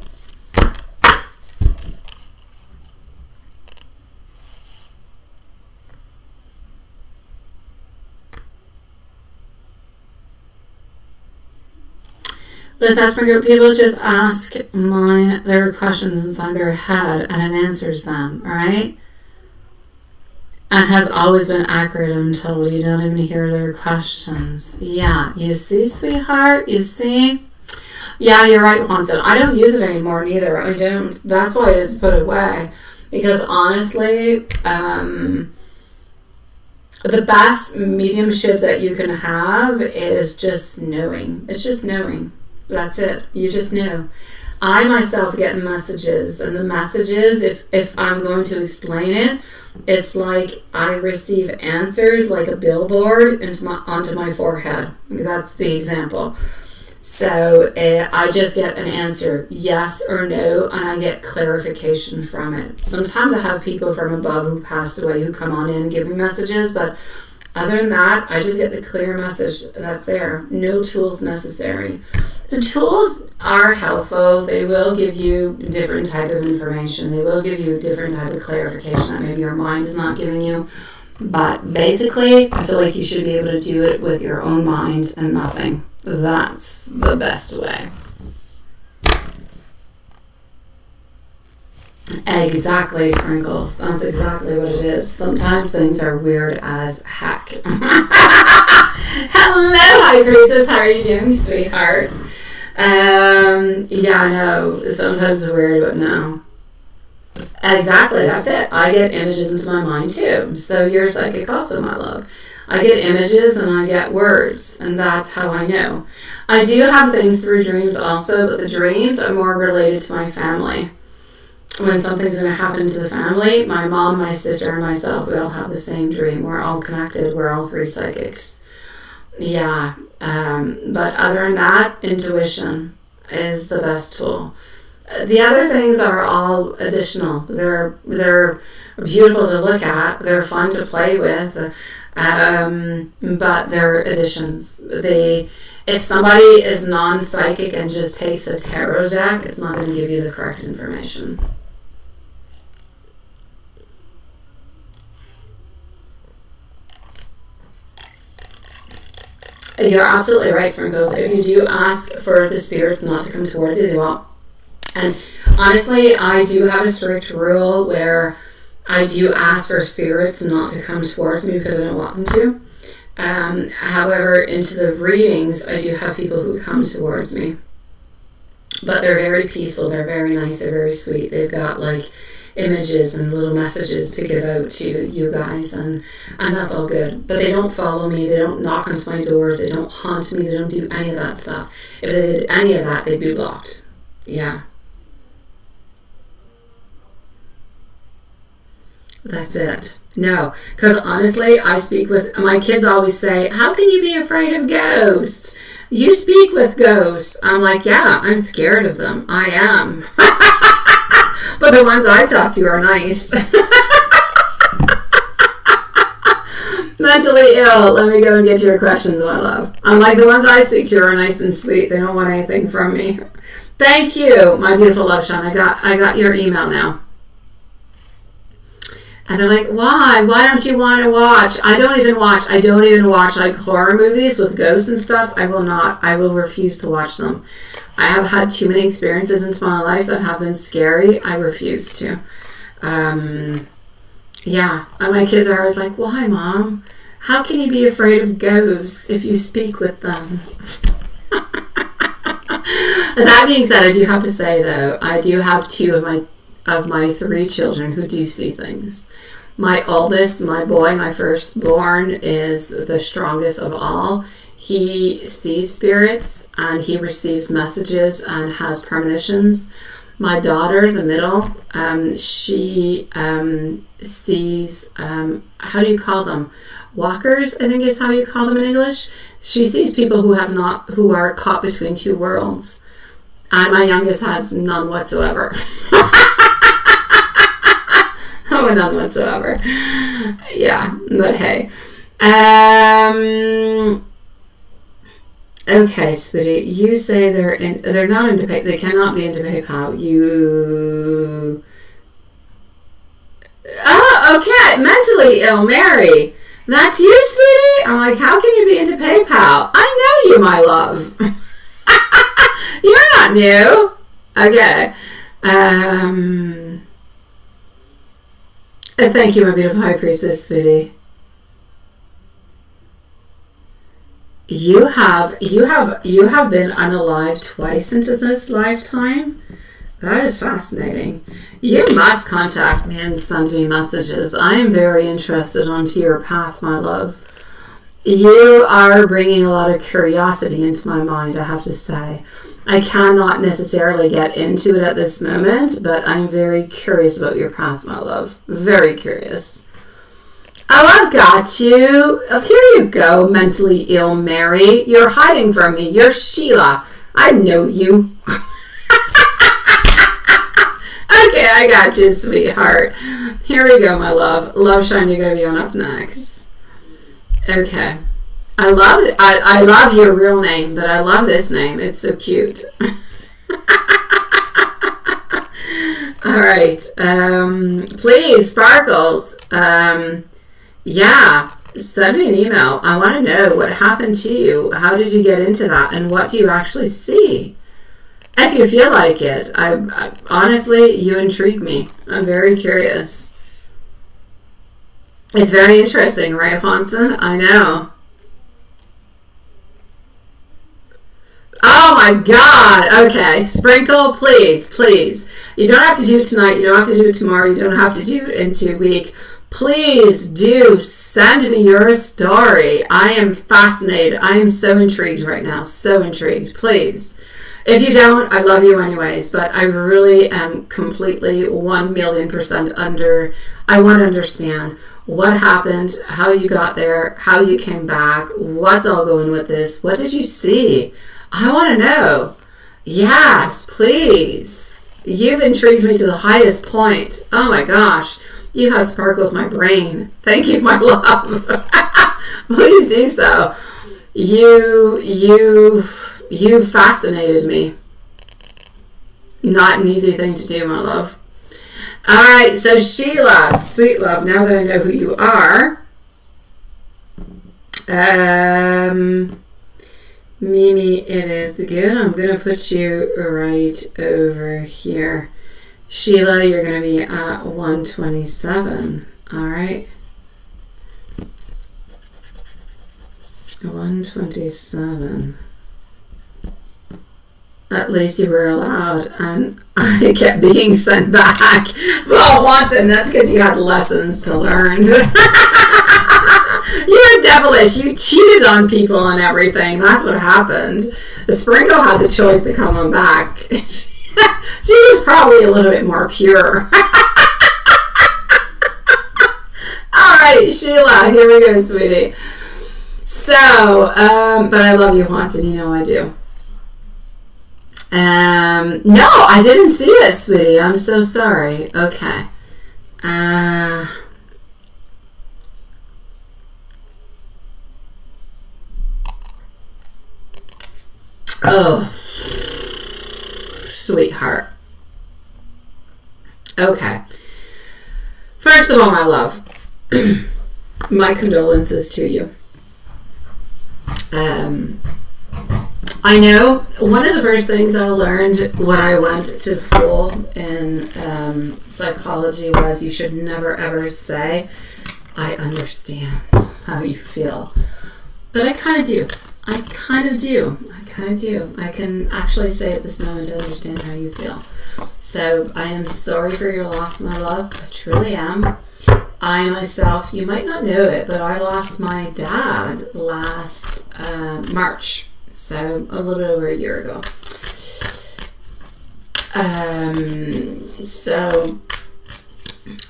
But as for group, people just ask their questions inside their head, and it answers them, alright? And has always been accurate until you don't even hear their questions. Yeah, you see, sweetheart? You see? Yeah, you're right, Juanson. I don't use it anymore, neither. I don't. That's why it's put away. Because honestly, the best mediumship that you can have is just knowing. It's just knowing. That's it. You just know. I myself get messages, and the messages, if I'm going to explain it, it's like I receive answers like a billboard onto my forehead. That's the example. So I just get an answer, yes or no, and I get clarification from it. Sometimes I have people from above who passed away who come on in and give me messages, but other than that, I just get the clear message that's there. No tools necessary. The tools are helpful. They will give you different type of information. They will give you different type of clarification that maybe your mind is not giving you. But basically, I feel like you should be able to do it with your own mind and nothing. That's the best way. Exactly, Sprinkles. That's exactly what it is. Sometimes things are weird as heck. Hello, High Priestess. How are you doing, sweetheart? Yeah, I know. Sometimes it's weird, but no. Exactly, that's it. I get images into my mind too. So you're psychic also, my love. I get images and I get words, and that's how I know. I do have things through dreams also, but the dreams are more related to my family. When something's going to happen to the family, my mom, my sister, and myself, we all have the same dream. We're all connected. We're all three psychics. Yeah. But other than that, intuition is the best tool. The other things are all additional. They're beautiful to look at. They're fun to play with. But they're additions. If somebody is non-psychic and just takes a tarot deck, it's not going to give you the correct information. You're absolutely right, Sprinkles. If you do ask for the spirits not to come towards you, they won't. And honestly, I do have a strict rule where I do ask for spirits not to come towards me because I don't want them to. However, into the readings, I do have people who come towards me. But they're very peaceful, they're very nice, they're very sweet. They've got like images and little messages to give out to you guys, and that's all good. But they don't follow me, they don't knock onto my doors, they don't haunt me, they don't do any of that stuff. If they did any of that, they'd be blocked. Yeah. That's it. No, because honestly, I speak with, my kids always say, how can you be afraid of ghosts? You speak with ghosts. I'm like, yeah, I'm scared of them. I am. But the ones I talk to are nice. Mentally ill. Let me go and get your questions, my love. I'm like, the ones I speak to are nice and sweet. They don't want anything from me. Thank you, my beautiful love, Sean. I got your email now. And they're like, why? Why don't you want to watch? I don't even watch like horror movies with ghosts and stuff. I will not. I will refuse to watch them. I have had too many experiences into my life that have been scary. I refuse to. Yeah. And my kids are always like, why, Mom? How can you be afraid of ghosts if you speak with them? That being said, I do have to say, though, I do have two of my three children who do see things. My oldest, my boy, my firstborn, is the strongest of all. He sees spirits and he receives messages and has premonitions. My daughter, the middle, she sees, how do you call them? Walkers, I think is how you call them in English. She sees people who are caught between two worlds. And my youngest has none whatsoever. Oh, none whatsoever. Yeah, but hey. Okay, sweetie. You say they're not into they cannot be into PayPal. Oh, okay. Mentally ill, Mary. That's you, sweetie? I'm like, how can you be into PayPal? I know you, my love. You're not new. Okay. Thank you, my beautiful high priestess, sweetie. You have been unalive twice into this lifetime. That is fascinating. You must contact me and send me messages. I am very interested onto your path, my love. You are bringing a lot of curiosity into my mind, I have to say. I cannot necessarily get into it at this moment, but I'm very curious about your path, my love. Very curious. Oh, I've got you. Oh, here you go, mentally ill Mary. You're hiding from me. You're Sheila. I know you. Okay, I got you, sweetheart. Here we go, my love. Love Shine, you're going to be on up next. Okay. I love your real name, but I love this name. It's so cute. All right. Please, Sparkles. Yeah, send me an email. I want to know what happened to you. How did you get into that? And what do you actually see? If you feel like it. I honestly, you intrigue me. I'm very curious. It's very interesting, right, Hanson? I know. Oh my God. Okay. Sprinkle, please, please. You don't have to do it tonight. You don't have to do it tomorrow. You don't have to do it in 2 weeks. Please do send me your story. I am fascinated. I am so intrigued right now. So intrigued. Please. If you don't, I love you anyways. But I really am completely 1,000,000% under. I want to understand what happened, how you got there, how you came back, what's all going with this. What did you see? I want to know. Yes, please. You've intrigued me to the highest point. Oh my gosh. You have sparkled my brain. Thank you, my love. Please do so. You fascinated me. Not an easy thing to do, my love. All right, so Sheila, sweet love, now that I know who you are, Mimi, it is good. I'm going to put you right over here. Sheila, you're going to be at 127. All right. 127. At least you were allowed, and I kept being sent back. Well, Watson, that's because you had lessons to learn. You're devilish. You cheated on people and everything. That's what happened. The Sprinkle had the choice to come on back. She was probably a little bit more pure. All right, Sheila, here we go, sweetie. So, but I love you, Watson. You know I do. No, I didn't see it, sweetie. I'm so sorry. Okay. Oh, sweetheart. Okay. First of all, my love, my condolences to you. I know one of the first things I learned when I went to school in psychology was you should never ever say, I understand how you feel. But I kind of do. I kind of do. I can actually say at this moment I understand how you feel. So I am sorry for your loss, my love. I truly am. I myself, you might not know it, but I lost my dad last March, so a little over a year ago. So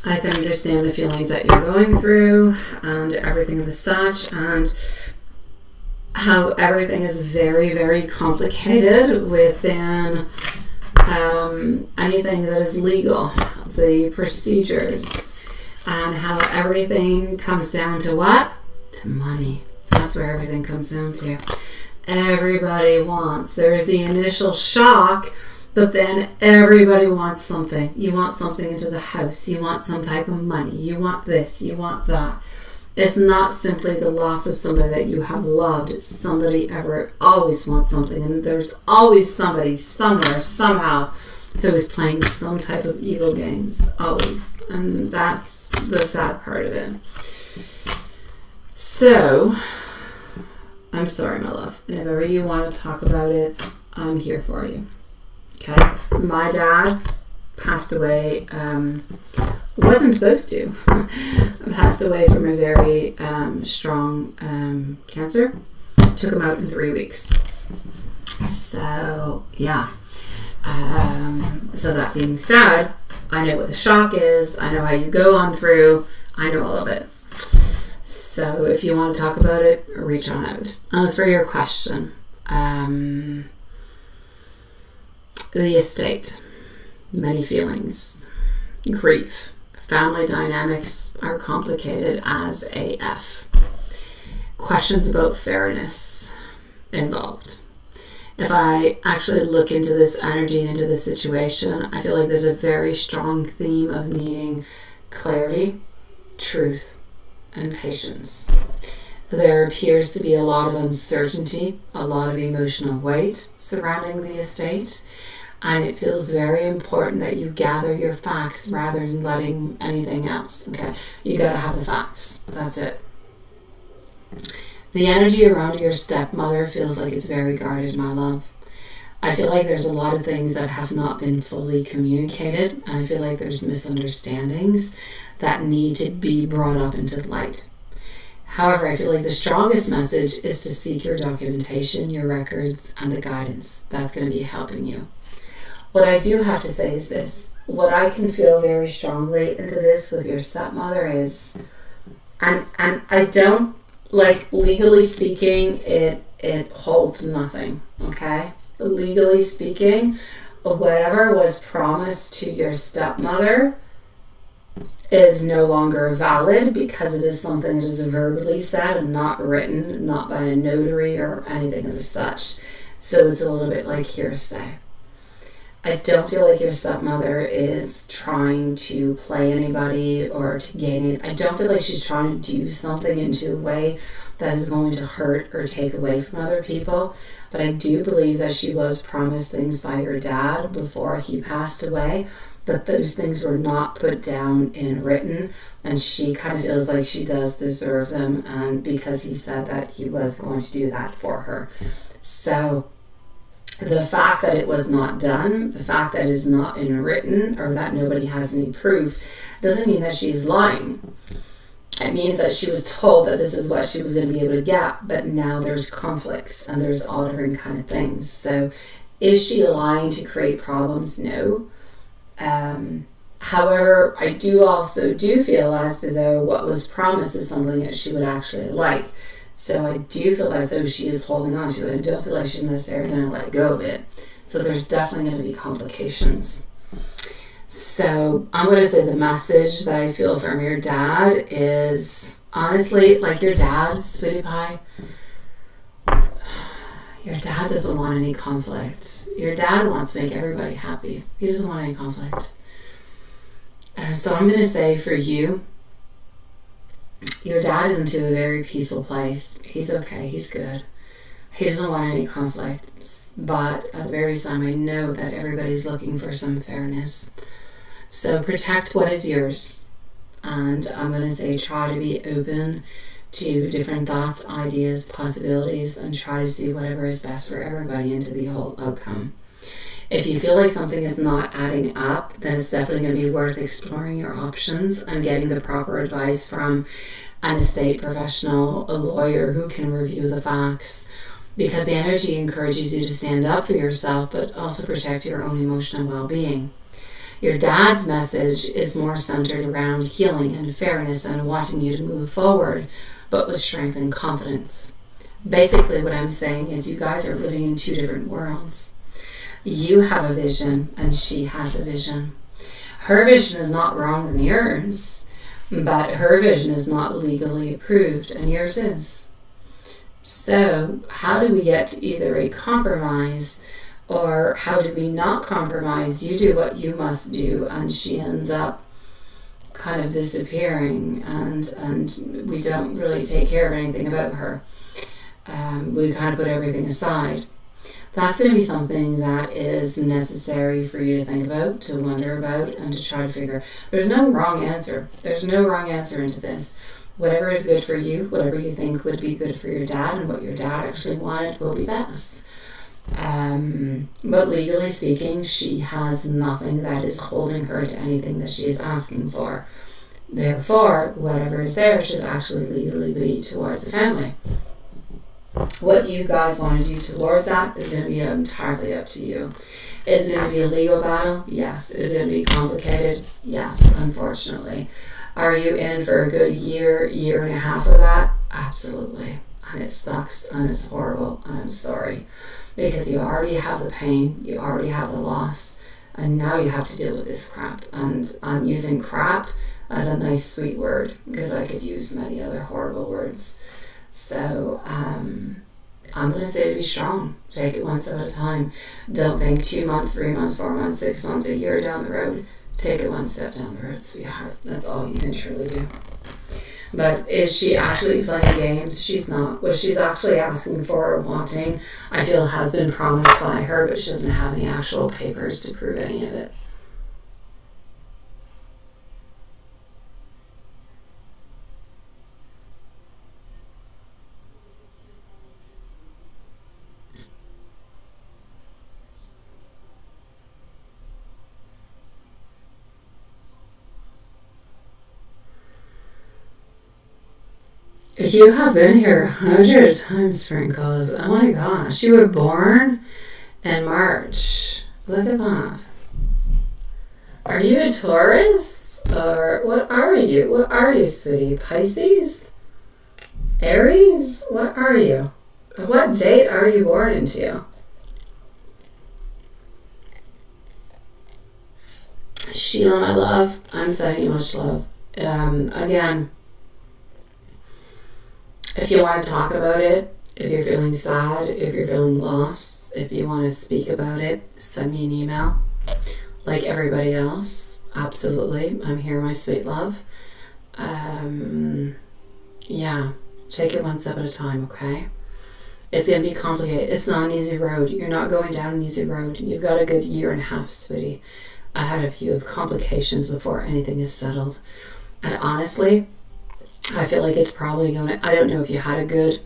I can understand the feelings that you're going through and everything of the such, and how everything is very, very complicated within anything that is legal, the procedures, and how everything comes down to what? To money. That's where everything comes down to. Everybody wants. There's the initial shock, but then everybody wants something. You want something into the house. You want some type of money. You want this. You want that. It's not simply the loss of somebody that you have loved. Somebody always wants something. And there's always somebody, somewhere, somehow, who is playing some type of evil games. Always. And that's the sad part of it. So, I'm sorry, my love. And if ever you want to talk about it, I'm here for you. Okay? My dad passed away, wasn't supposed to. Passed away from a very strong cancer. Took him out in 3 weeks. So, yeah. So that being said, I know what the shock is. I know how you go on through. I know all of it. So if you want to talk about it, reach on out. As for your question, the estate, many feelings, grief, family dynamics are complicated as AF. Questions about fairness involved. If I actually look into this energy and into this situation, I feel like there's a very strong theme of needing clarity, truth, and patience. There appears to be a lot of uncertainty, a lot of emotional weight surrounding the estate, and it feels very important that you gather your facts rather than letting anything else. Okay, you gotta have the facts. That's it. The energy around your stepmother feels like it's very guarded, my love. I feel like there's a lot of things that have not been fully communicated, and I feel like there's misunderstandings that need to be brought up into light. However, I feel like the strongest message is to seek your documentation, your records, and the guidance. That's going to be helping you. What I do have to say is this. What I can feel very strongly into this with your stepmother is, and I don't, like, legally speaking, it holds nothing, okay? Legally speaking, whatever was promised to your stepmother is no longer valid because it is something that is verbally said and not written, not by a notary or anything as such. So it's a little bit like hearsay. I don't feel like your stepmother is trying to play anybody or to gain it. I don't feel like she's trying to do something into a way that is going to hurt or take away from other people. But I do believe that she was promised things by your dad before he passed away, but those things were not put down in written, and she kind of feels like she does deserve them, and because he said that he was going to do that for her. So the fact that it was not done, the fact that it is not in written, or that nobody has any proof, doesn't mean that she's lying. It means that she was told that this is what she was going to be able to get, but now there's conflicts and there's all different kind of things. So is she lying to create problems? No. However, I do feel as though what was promised is something that she would actually like. So I do feel as though she is holding on to it. I don't feel like she's necessarily going to let go of it. So there's definitely going to be complications. So I'm going to say the message that I feel from your dad is, honestly, like your dad, sweetie pie, your dad doesn't want any conflict. Your dad wants to make everybody happy. He doesn't want any conflict. So I'm going to say for you, your dad is into a very peaceful place. He's okay. He's good. He doesn't want any conflict. But at the very same time, I know that everybody's looking for some fairness. So protect what is yours. And I'm going to say try to be open to different thoughts, ideas, possibilities, and try to see whatever is best for everybody into the whole outcome. If you feel like something is not adding up, then it's definitely going to be worth exploring your options and getting the proper advice from an estate professional, a lawyer who can review the facts, because the energy encourages you to stand up for yourself, but also protect your own emotional well-being. Your dad's message is more centered around healing and fairness and wanting you to move forward, but with strength and confidence. Basically, what I'm saying is you guys are living in two different worlds. You have a vision and she has a vision. Her vision is not wrong than yours, but her vision is not legally approved and yours is. So how do we get to either a compromise, or how do we not compromise? You do what you must do and she ends up kind of disappearing, and we don't really take care of anything about her. We kind of put everything aside. That's going to be something that is necessary for you to think about, to wonder about, and to try to figure. There's no wrong answer. There's no wrong answer into this. Whatever is good for you, whatever you think would be good for your dad, and what your dad actually wanted will be best. But legally speaking, she has nothing that is holding her to anything that she is asking for. Therefore, whatever is there should actually legally be towards the family. What you guys want to do towards that is going to be entirely up to you. Is it going to be a legal battle? Yes. Is it going to be complicated? Yes, unfortunately. Are you in for a good year and a half of that? Absolutely. And it sucks and it's horrible and I'm sorry. Because you already have the pain, you already have the loss, and now you have to deal with this crap. And I'm using crap as a nice sweet word because I could use many other horrible words. So I'm going to say to be strong. Take it one step at a time. Don't think 2 months, 3 months, 4 months, 6 months, a year down the road. Take it one step down the road, sweetheart. That's all you can truly do. But is she actually playing games? She's not. What she's actually asking for or wanting, I feel, has been promised by her, but she doesn't have any actual papers to prove any of it. You have been here 100 times, Sprinkles. Oh my gosh. You were born in March. Look at that. Are you a Taurus? Or what are you? What are you, sweetie? Pisces? Aries? What are you? What date are you born into? Sheila, my love, I'm sending you much love. Again, if you want to talk about it, if you're feeling sad, if you're feeling lost, if you want to speak about it, send me an email. Like everybody else, absolutely. I'm here, my sweet love. Yeah, take it one step at a time, okay? It's going to be complicated. It's not an easy road. You're not going down an easy road. You've got a good year and a half, sweetie. I had a few complications before anything is settled. And honestly, I feel like it's probably going to, I don't know if you had a good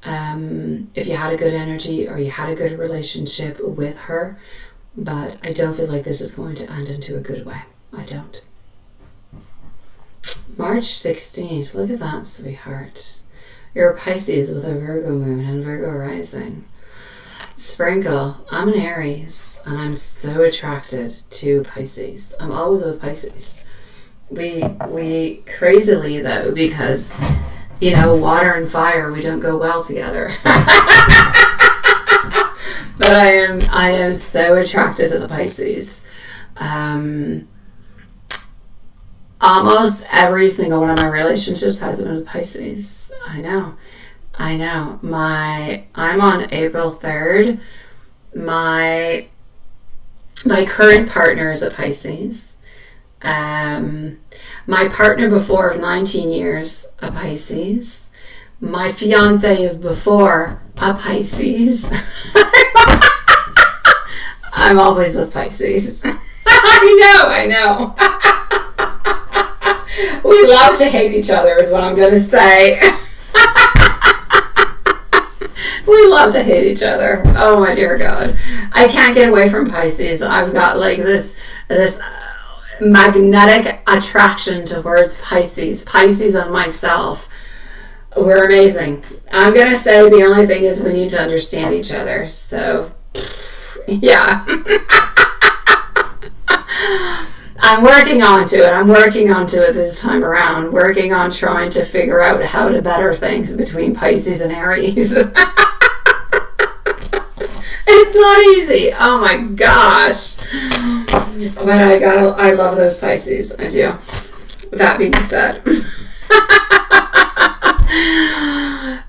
energy or you had a good relationship with her, but I don't feel like this is going to end into a good way. I don't. March 16th, look at that, sweetheart. You're a Pisces with a Virgo moon and Virgo rising. Sprinkle, I'm an Aries and I'm so attracted to Pisces. I'm always with Pisces. We crazily though, because water and fire, we don't go well together. But I am so attracted to the Pisces. Almost every single one of my relationships has been with Pisces. I know. I'm on April 3rd. My current partner is a Pisces. My partner before of 19 years, a Pisces. My fiance of before, a Pisces. I'm always with Pisces. I know. We love to hate each other is what I'm going to say. We love to hate each other. Oh my dear God. I can't get away from Pisces. I've got like this magnetic attraction towards Pisces. Pisces on myself. We're amazing. I'm going to say the only thing is we need to understand each other. So, yeah. I'm working on to it. I'm working on to it this time around. Working on trying to figure out how to better things between Pisces and Aries. It's not easy. Oh my gosh. But I love those Pisces. I do. That being said.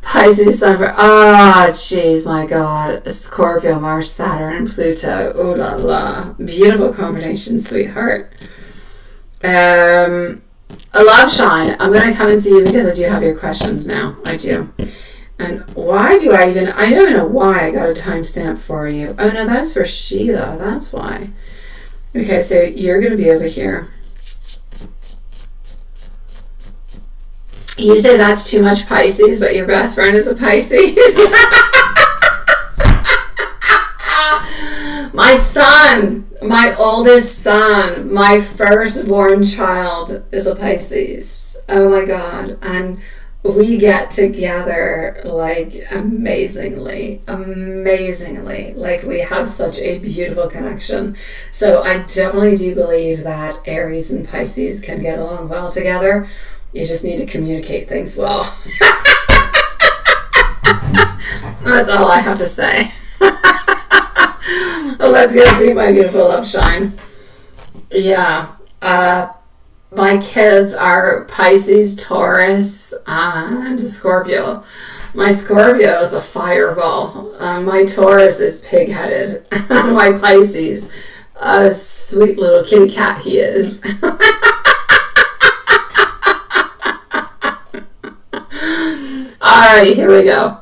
Pisces, Sun, oh jeez, my God. Scorpio, Mars, Saturn, and Pluto. Oh la la. Beautiful combination, sweetheart. A love shine. I'm going to come and see you because I do have your questions now. I do. And why do I don't even know why I got a timestamp for you. Oh no, that's for Sheila. That's why. Okay, so you're going to be over here. You say that's too much Pisces, but your best friend is a Pisces. My son, my oldest son, my firstborn child is a Pisces. Oh my God. And we get together like amazingly. Like we have such a beautiful connection. So I definitely do believe that Aries and Pisces can get along well together. You just need to communicate things well. That's all I have to say. Well, let's go see my beautiful love shine. Yeah. My kids are Pisces, Taurus, and Scorpio. My Scorpio is a fireball. My Taurus is pig-headed. My Pisces, a sweet little kitty cat he is. Alright, here we go.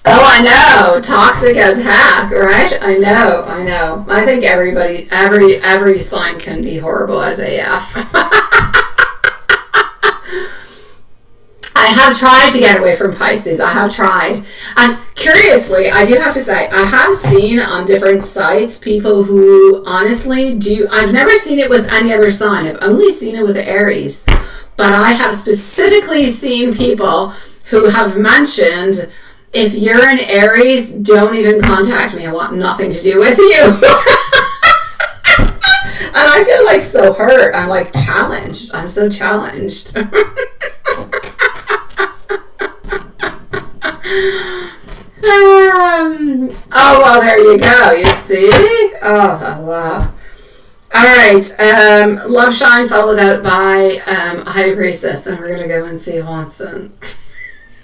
Oh, I know. Toxic as heck, right? I know. I think every sign can be horrible as AF. I have tried to get away from Pisces. I have tried. And curiously, I do have to say, I have seen on different sites people who honestly do. I've never seen it with any other sign. I've only seen it with Aries. But I have specifically seen people who have mentioned, if you're an Aries, don't even contact me. I want nothing to do with you. And I feel like so hurt. I'm like challenged. I'm so challenged. Oh, well, there you go. You see? Oh, Allah. All right. Love Shine followed out by High Priestess. Then we're going to go and see Watson.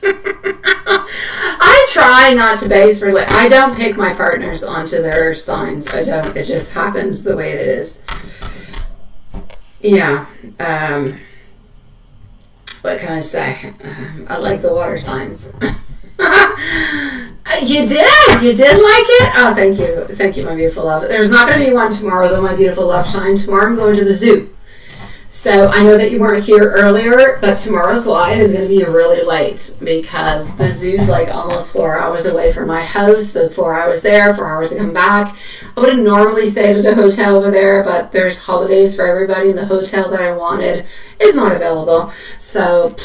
I try not to base I don't pick my partners onto their signs. I don't. It just happens the way it is. Yeah. What can I say? I like the water signs. You did like it? Oh, thank you, my beautiful love. There's not going to be one tomorrow, though, my beautiful love shine. Tomorrow I'm going to the zoo. So I know that you weren't here earlier, but tomorrow's live is going to be really late because the zoo's like almost 4 hours away from my house. So 4 hours there, 4 hours to come back. I would have normally stayed at a hotel over there, but there's holidays for everybody, and the hotel that I wanted is not available. So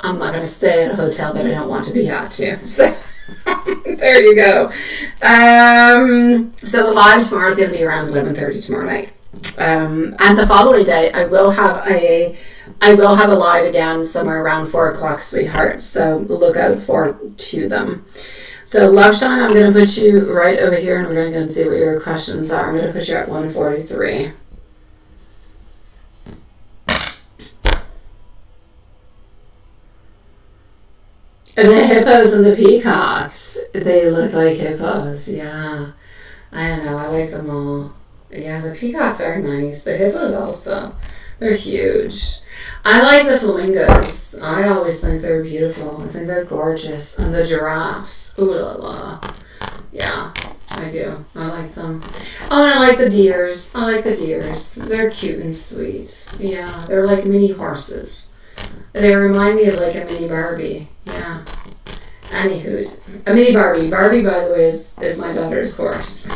I'm not going to stay at a hotel that I don't want to be at too. So there you go. So the live tomorrow is going to be around 11:30 tomorrow night. And the following day I will have a live again somewhere around 4 o'clock, sweetheart. So look out to them. So Love Shine, I'm going to put you right over here, and we're going to go and see what your questions are. I'm going to put you at 143. And the hippos and the peacocks, they look like hippos. Yeah, I know. I like them all. Yeah, the peacocks are nice. The hippos also. They're huge. I like the flamingos. I always think they're beautiful. I think they're gorgeous. And the giraffes. Ooh la la. Yeah, I do. I like them. Oh, and I like the deers. They're cute and sweet. Yeah, they're like mini horses. They remind me of like a mini Barbie. Yeah. Anywho, a mini Barbie. Barbie, by the way, is my daughter's horse.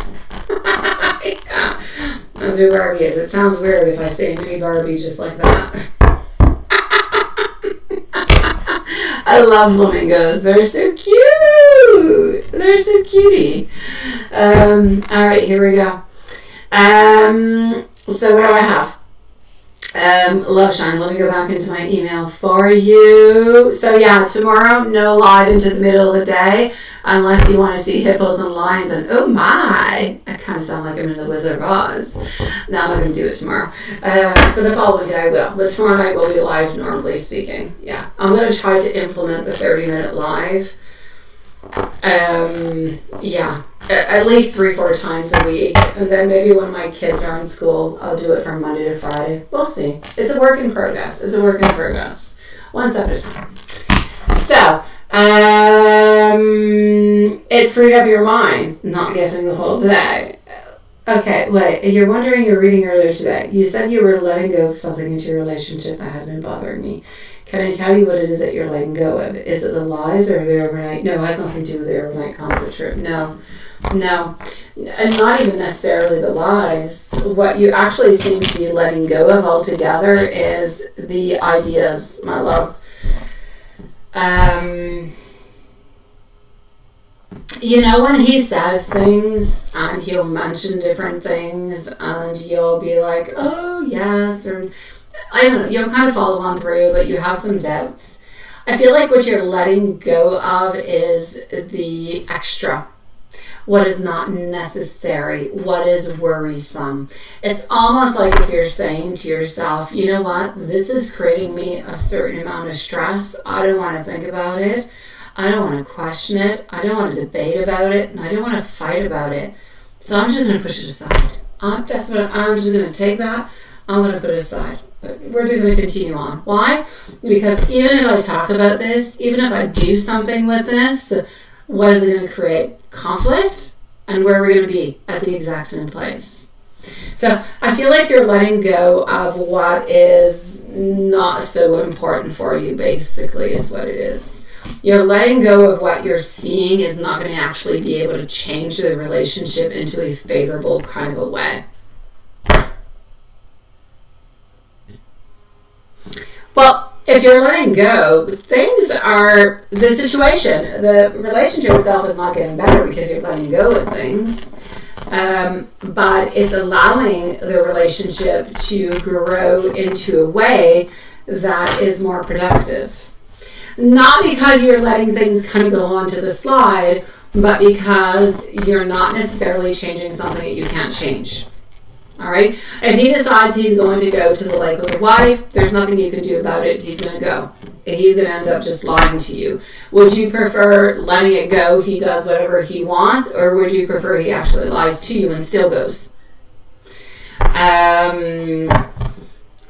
Yeah. That's who Barbie is. It sounds weird if I say mini Barbie just like that. I love flamingos. They're so cute. They're so cutie. All right, here we go. So what do I have? Love Shine. Let me go back into my email for you. So yeah, tomorrow, no live into the middle of the day unless you want to see hippos and lions. And oh my, I kind of sound like I'm in the Wizard of Oz. No, I'm not going to do it tomorrow. But the following day I will. But tomorrow night will be live, normally speaking. Yeah, I'm going to try to implement the 30-minute live. Yeah, at least 3-4 times a week, and then maybe when my kids are in school, I'll do it from Monday to Friday. We'll see. It's a work in progress. One step at a time. So, it freed up your mind. Not guessing the whole day. Okay, wait. You're wondering. You're reading earlier today. You said you were letting go of something into your relationship that had been bothering me. Can I tell you what it is that you're letting go of? Is it the lies or the overnight? No, it has nothing to do with the overnight concert trip. No. And not even necessarily the lies. What you actually seem to be letting go of altogether is the ideas, my love. You know, when he says things and he'll mention different things and you'll be like, oh, yes, or I don't know, you'll kind of follow on through, but you have some doubts. I feel like what you're letting go of is the extra. What is not necessary, what is worrisome. It's almost like if you're saying to yourself, you know what, this is creating me a certain amount of stress. I don't want to think about it. I don't want to question it. I don't want to debate about it. And I don't want to fight about it. So I'm just going to push it aside. I'm just going to take that. I'm going to put it aside. We're just going to continue on. Why? Because even if I talk about this, even if I do something with this, what is it going to create? Conflict, and where we're going to be at the exact same place. So I feel like you're letting go of what is not so important for you, basically, is what it is. You're letting go of what you're seeing is not going to actually be able to change the relationship into a favorable kind of a way. Well, if you're letting go, the situation, the relationship itself is not getting better because you're letting go of things, but it's allowing the relationship to grow into a way that is more productive. Not because you're letting things kind of go onto the slide, but because you're not necessarily changing something that you can't change. All right? If he decides he's going to go to the lake with a wife, there's nothing you can do about it. He's going to go. He's going to end up just lying to you. Would you prefer letting it go, he does whatever he wants, or would you prefer he actually lies to you and still goes?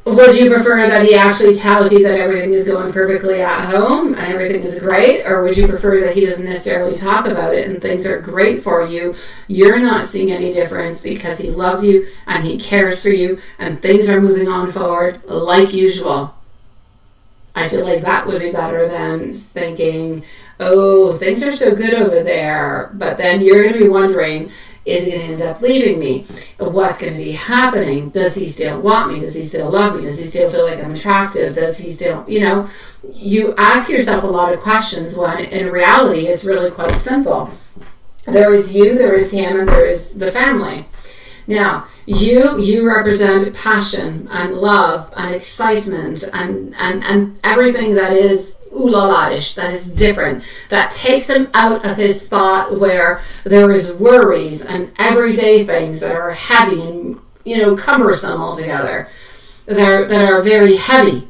Would you prefer that he actually tells you that everything is going perfectly at home and everything is great? Or would you prefer that he doesn't necessarily talk about it and things are great for you? You're not seeing any difference because he loves you and he cares for you and things are moving on forward like usual. I feel like that would be better than thinking, oh, things are so good over there. But then you're going to be wondering, is he going to end up leaving me? What's going to be happening? Does he still want me? Does he still love me? Does he still feel like I'm attractive? Does he still, you ask yourself a lot of questions when in reality it's really quite simple. There is you, there is him, and there is the family. Now, you represent passion and love and excitement and everything that is ooh-la-la-ish, that is different, that takes him out of his spot where there is worries and everyday things that are heavy and, cumbersome altogether, that are very heavy.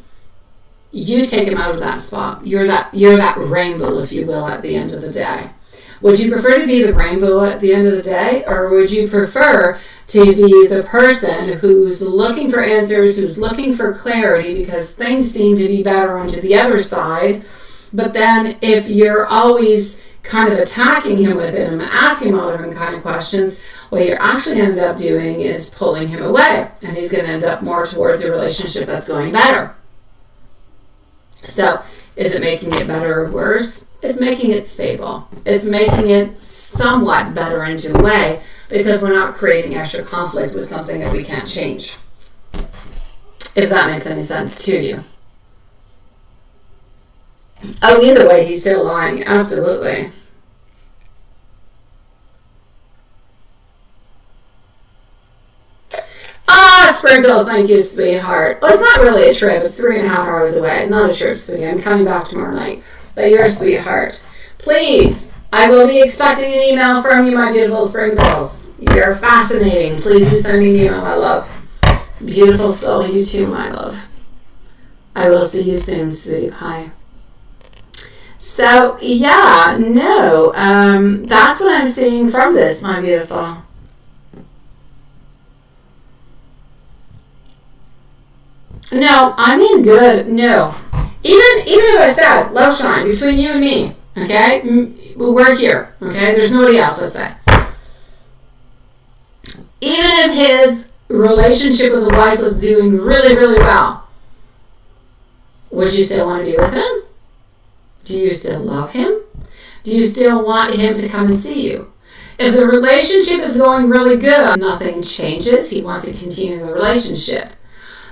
You take him out of that spot. You're that rainbow, if you will, at the end of the day. Would you prefer to be the rainbow at the end of the day, or would you prefer to be the person who's looking for answers, who's looking for clarity because things seem to be better onto the other side, but then if you're always kind of attacking him with it and asking him all different kind of questions, what you're actually end up doing is pulling him away, and he's going to end up more towards a relationship that's going better. So is it making it better or worse? It's making it stable. It's making it somewhat better in a way, because we're not creating extra conflict with something that we can't change. If that makes any sense to you. Oh, either way, he's still lying. Absolutely. Sprinkle, thank you, sweetheart. Well, it's not really a trip. It's 3.5 hours away. Not a trip, sweetie. I'm coming back tomorrow night. But you're a sweetheart. Please, I will be expecting an email from you, my beautiful sprinkles. You're fascinating. Please do send me an email, my love. Beautiful soul, you too, my love. I will see you soon, sweetie pie. So, yeah, no, that's what I'm seeing from this, my beautiful. No, I mean good. No. Even if I said, love shine, between you and me, okay? We're here, okay? There's nobody else, let's say. Even if his relationship with the wife was doing really, really well, would you still want to be with him? Do you still love him? Do you still want him to come and see you? If the relationship is going really good, nothing changes. He wants to continue the relationship.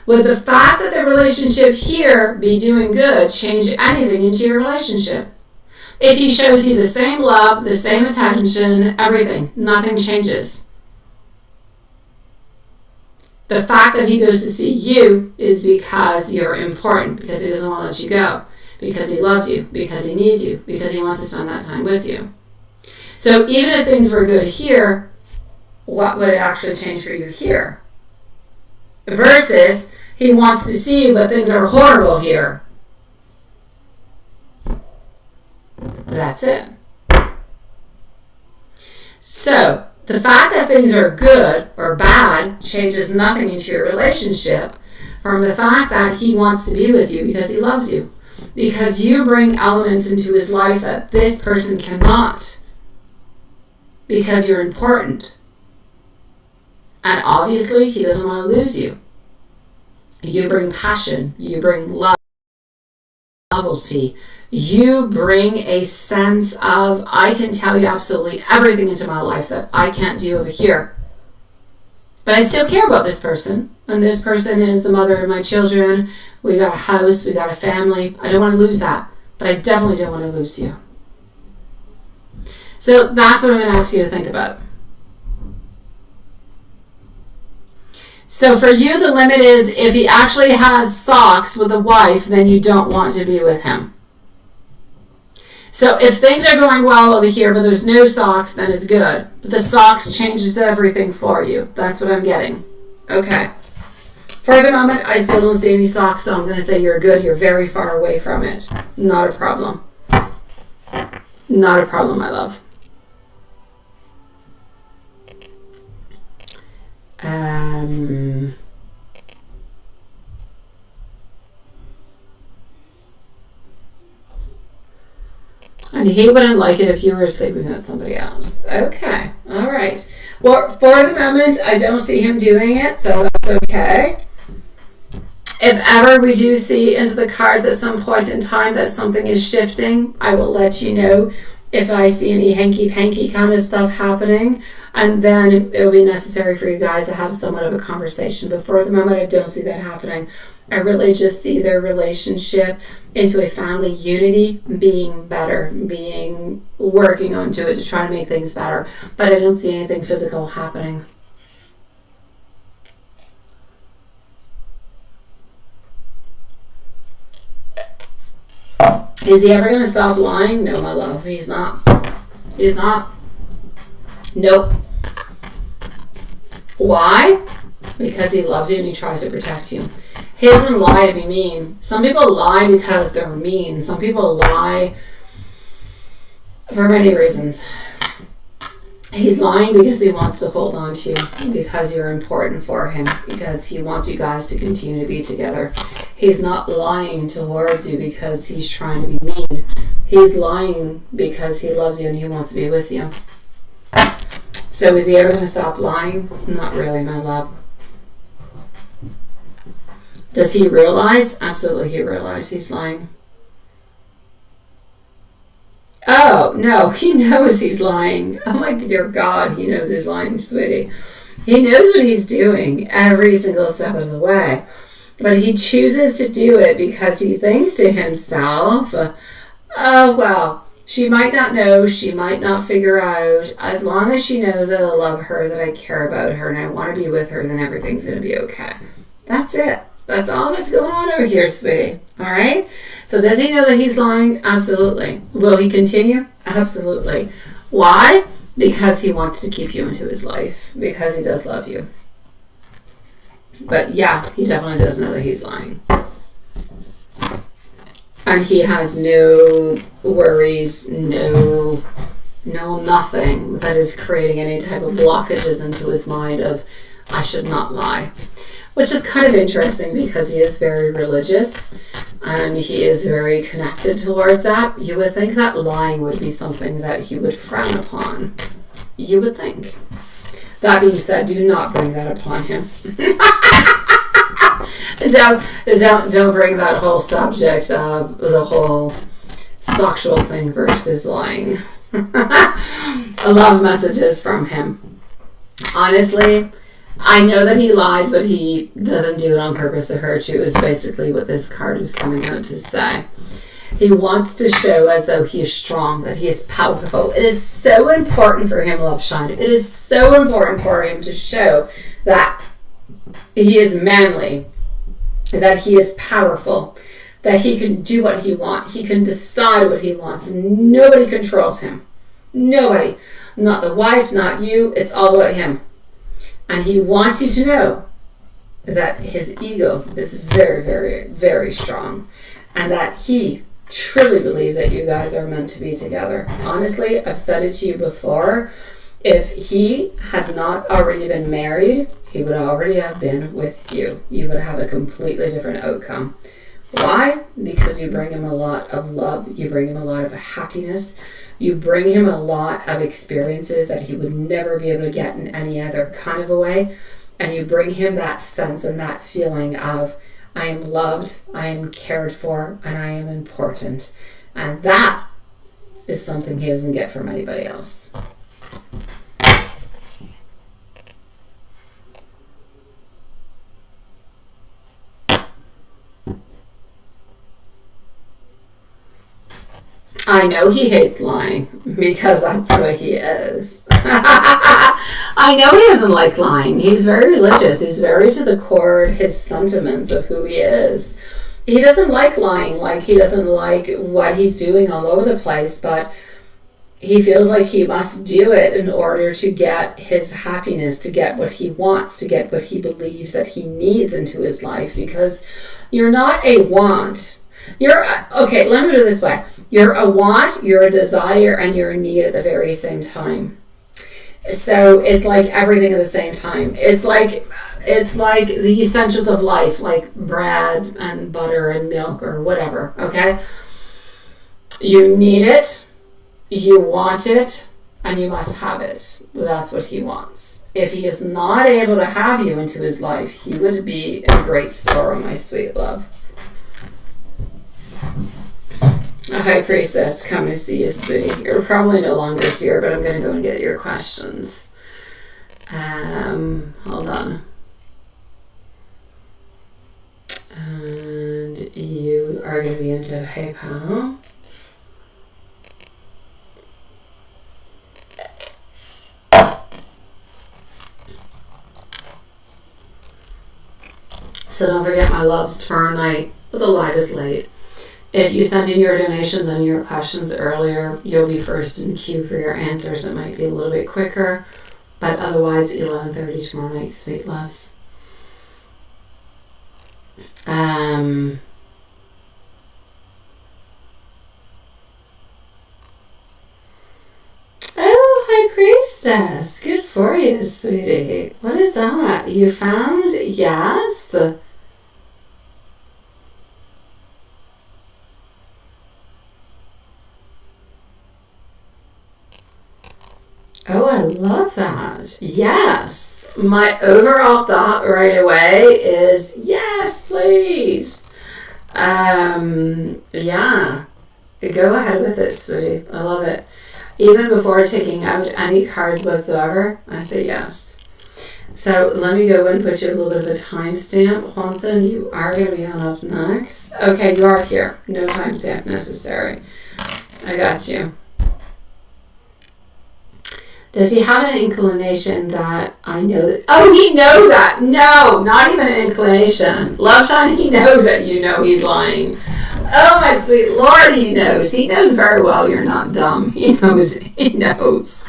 Would the fact that the relationship here be doing good change anything into your relationship? If he shows you the same love, the same attention, everything, nothing changes. The fact that he goes to see you is because you're important, because he doesn't want to let you go, because he loves you, because he needs you, because he wants to spend that time with you. So even if things were good here, what would actually change for you here? Versus, he wants to see you, but things are horrible here. That's it. So, the fact that things are good or bad changes nothing into your relationship from the fact that he wants to be with you because he loves you. Because you bring elements into his life that this person cannot. Because you're important. And obviously, he doesn't want to lose you. You bring passion. You bring love, novelty. You bring a sense of, I can tell you absolutely everything into my life that I can't do over here. But I still care about this person. And this person is the mother of my children. We got a house. We got a family. I don't want to lose that. But I definitely don't want to lose you. So that's what I'm going to ask you to think about. So for you, the limit is if he actually has socks with a wife, then you don't want to be with him. So if things are going well over here, but there's no socks, then it's good. But the socks changes everything for you. That's what I'm getting. Okay. For the moment, I still don't see any socks, so I'm going to say you're good. You're very far away from it. Not a problem. Not a problem, my love. And he wouldn't like it if you were sleeping with somebody else. Okay. All right. Well, for the moment, I don't see him doing it, so that's okay. If ever we do see into the cards at some point in time that something is shifting, I will let you know if I see any hanky-panky kind of stuff happening, and then it will be necessary for you guys to have somewhat of a conversation. But for the moment, I don't see that happening. I really just see their relationship into a family unity being better, working onto it to try to make things better. But I don't see anything physical happening. Is he ever going to stop lying? No, my love. He's not. He's not. Nope. Why? Because he loves you and he tries to protect you. He doesn't lie to be mean. Some people lie because they're mean. Some people lie for many reasons. He's lying because he wants to hold on to you, because you're important for him, because he wants you guys to continue to be together. He's not lying towards you because he's trying to be mean. He's lying because he loves you and he wants to be with you. So is he ever going to stop lying? Not really, my love. Does he realize? Absolutely, he realizes he's lying. Oh, no, he knows he's lying. Oh my dear God, he knows he's lying, sweetie. He knows what he's doing every single step of the way. But he chooses to do it because he thinks to himself, oh, well, she might not know, she might not figure out. As long as she knows that I love her, that I care about her, and I want to be with her, then everything's going to be okay. That's it. That's all that's going on over here, sweetie. All right? So does he know that he's lying? Absolutely. Will he continue? Absolutely. Why? Because he wants to keep you into his life. Because he does love you. But yeah, he definitely does know that he's lying. And he has no worries, no nothing that is creating any type of blockages into his mind of, I should not lie. Which is kind of interesting because he is very religious and he is very connected towards that. You would think that lying would be something that he would frown upon. You would think. That being said, do not bring that upon him. don't bring that whole subject of the whole sexual thing versus lying. I love messages from him. Honestly, I know that he lies, but he doesn't do it on purpose to hurt you, is basically what this card is coming out to say. He wants to show as though he is strong, that he is powerful. It is so important for him, Love Shine. It is so important for him to show that he is manly, that he is powerful, that he can do what he wants. He can decide what he wants. Nobody controls him. Nobody. Not the wife, not you. It's all about him. And he wants you to know that his ego is very, very, very strong. And that he truly believes that you guys are meant to be together. Honestly, I've said it to you before. If he had not already been married, he would already have been with you. You would have a completely different outcome. Why? Because you bring him a lot of love. You bring him a lot of happiness. You bring him a lot of experiences that he would never be able to get in any other kind of a way. And you bring him that sense and that feeling of, I am loved, I am cared for, and I am important. And that is something he doesn't get from anybody else. I know he hates lying because that's the way he is. I know he doesn't like lying. He's very religious. He's very to the core of his sentiments of who he is. He doesn't like lying. Like, he doesn't like what he's doing all over the place, but he feels like he must do it in order to get his happiness, to get what he wants, to get what he believes that he needs into his life, because you're not a want. Okay, let me put it this way. You're a want, you're a desire, and you're a need at the very same time. So it's like everything at the same time. It's like the essentials of life, like bread and butter and milk or whatever, okay? You need it, you want it, and you must have it. That's what he wants. If he is not able to have you into his life, he would be in great sorrow, my sweet love. A High Priestess coming to see you, sweetie. You're probably no longer here, but I'm going to go and get your questions. Hold on. And you are going to be into PayPal. So don't forget, my loves, tomorrow night, the live is late. If you send in your donations and your questions earlier, you'll be first in queue for your answers. It might be a little bit quicker, but otherwise 11:30 tomorrow night, sweet loves. Oh, High Priestess. Good for you, sweetie. What is that? You found? Yes. Oh, I love that. Yes. My overall thought right away is, yes, please. Yeah. Go ahead with it, sweetie. I love it. Even before taking out any cards whatsoever, I say yes. So let me go and put you a little bit of a timestamp. Juanson, you are going to be on up next. Okay, you are here. No timestamp necessary. I got you. Does he have an inclination that I know that... Oh, he knows that. No, not even an inclination. Love Shine, he knows that you know he's lying. Oh, my sweet Lord, he knows. He knows very well you're not dumb. He knows. He knows.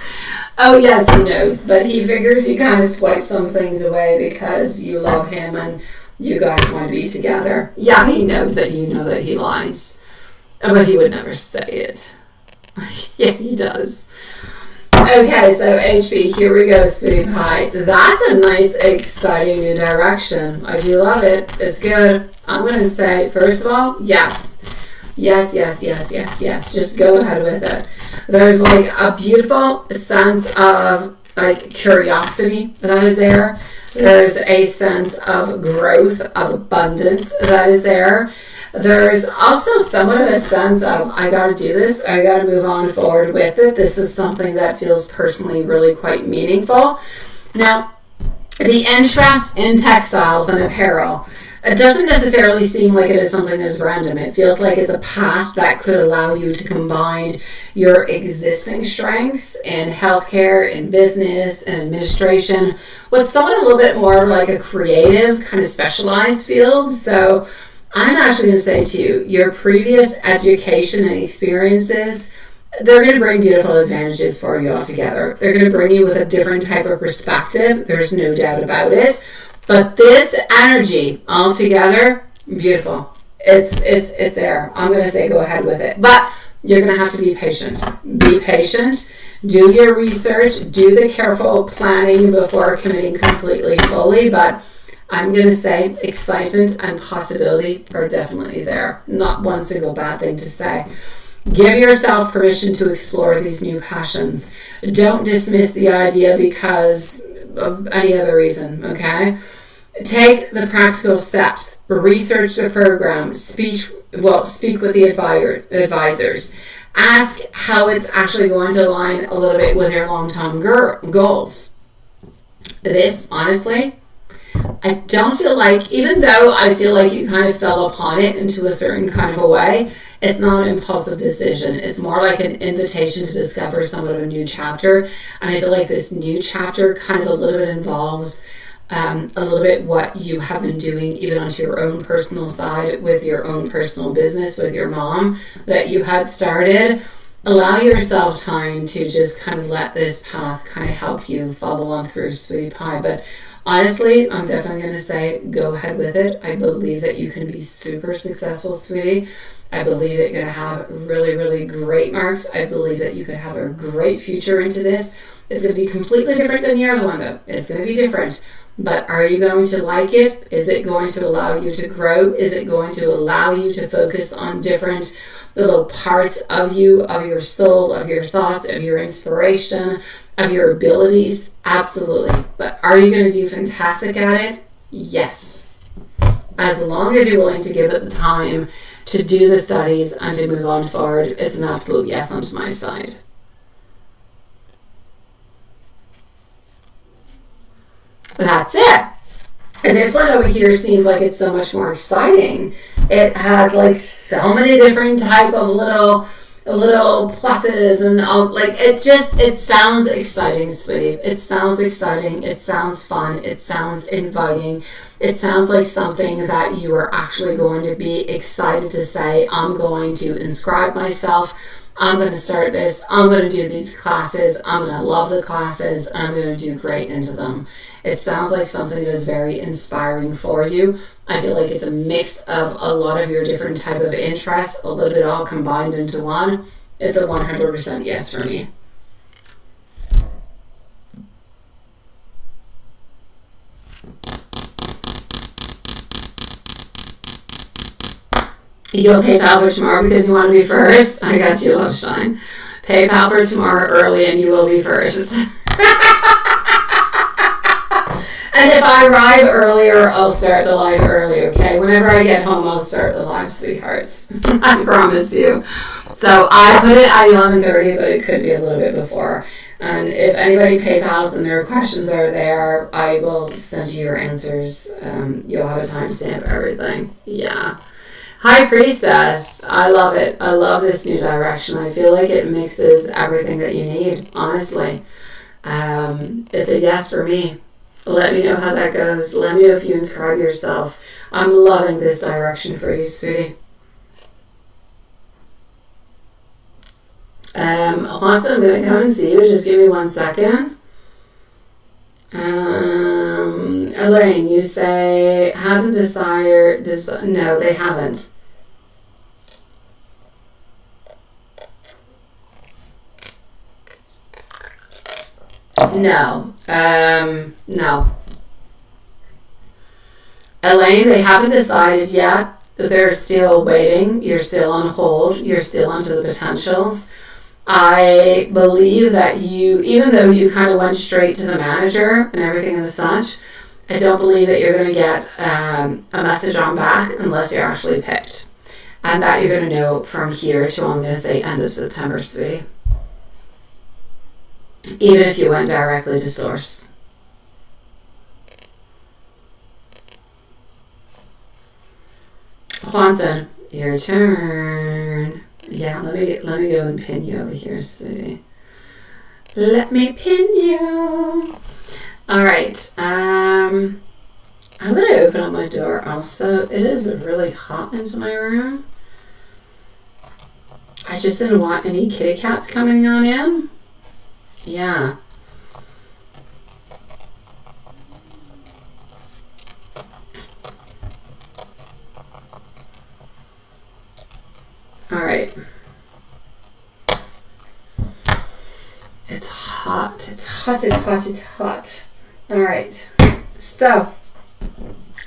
Oh, yes, he knows. But he figures you kind of swipe some things away because you love him and you guys want to be together. Yeah, he knows that you know that he lies. But he would never say it. Yeah, he does. Okay, so HB, here we go, sweetie pie. That's a nice, exciting new direction. I do love it. It's good. I'm going to say, first of all, yes. Yes, yes, yes, yes, yes. Just go ahead with it. There's like a beautiful sense of like curiosity that is there. There's a sense of growth, of abundance that is there. There's also somewhat of a sense of, I got to do this. I got to move on forward with it. This is something that feels personally really quite meaningful. Now, the interest in textiles and apparel, it doesn't necessarily seem like it is something that's random. It feels like it's a path that could allow you to combine your existing strengths in healthcare, in business, and administration with somewhat a little bit more like a creative, kind of specialized field. So I'm actually going to say to you, your previous education and experiences, they're going to bring beautiful advantages for you altogether. They're going to bring you with a different type of perspective. There's no doubt about it. But this energy altogether, beautiful. It's there. I'm going to say go ahead with it. But you're going to have to be patient. Be patient. Do your research. Do the careful planning before committing completely fully. But I'm going to say excitement and possibility are definitely there. Not one single bad thing to say. Give yourself permission to explore these new passions. Don't dismiss the idea because of any other reason, okay? Take the practical steps. Research the program. Speak with the advisors. Ask how it's actually going to align a little bit with your long-term goals. This, honestly, I don't feel like, even though I feel like you kind of fell upon it into a certain kind of a way, it's not an impulsive decision. It's more like an invitation to discover somewhat of a new chapter. And I feel like this new chapter kind of a little bit involves a little bit what you have been doing even onto your own personal side with your own personal business with your mom that you had started. Allow yourself time to just kind of let this path kind of help you follow on through, sweetie pie. But honestly, I'm definitely going to say go ahead with it. I believe that you can be super successful, sweetie. I believe that you're going to have really, really great marks. I believe that you could have a great future into this. It's going to be completely different than the other one, though. It's going to be different. But are you going to like it? Is it going to allow you to grow? Is it going to allow you to focus on different little parts of you, of your soul, of your thoughts, of your inspiration, of your abilities? Absolutely. But are you going to do fantastic at it? Yes. As long as you're willing to give it the time to do the studies and to move on forward, it's an absolute yes onto my side. That's it. And this one over here seems like it's so much more exciting. It has like so many different type of little pluses and all, like it sounds exciting, sweetie. It sounds exciting. It sounds fun. It sounds inviting. It sounds like something that you are actually going to be excited to say, I'm going to inscribe myself. I'm going to start this. I'm going to do these classes. I'm going to love the classes. I'm going to do great into them. It sounds like something that is very inspiring for you. I feel like it's a mix of a lot of your different type of interests, a little bit all combined into one. It's a 100% yes for me. You'll PayPal for tomorrow because you want to be first. I got you, Love Shine. PayPal for tomorrow early and you will be first. And if I arrive earlier, I'll start the live early, okay? Whenever I get home, I'll start the live, sweethearts. I promise you. So I put it at 11:30, but it could be a little bit before. And if anybody PayPals and their questions are there, I will send you your answers. You'll have a timestamp, everything. Yeah. High Priestess. I love it. I love this new direction. I feel like it mixes everything that you need, honestly. It's a yes for me. Let me know how that goes. Let me know if you inscribe yourself. I'm loving this direction for you, sweetie. Hanson, I'm going to come and see you. Just give me 1 second. Elaine, you say, hasn't desired... no, they haven't. No. No. Elaine, they haven't decided yet. They're still waiting. You're still on hold. You're still into the potentials. I believe that you, even though you kind of went straight to the manager and everything and such, I don't believe that you're going to get a message on back unless you're actually picked. And that you're going to know from here to, I'm going to say, end of September, sweetie. Even if you went directly to source. Juanson, your turn. Yeah, let me go and pin you over here, sweetie. Let me pin you. All right. I'm going to open up my door also. It is really hot into my room. I just didn't want any kitty cats coming on in. Yeah. All right. It's hot. It's hot. It's hot. It's hot. All right. So,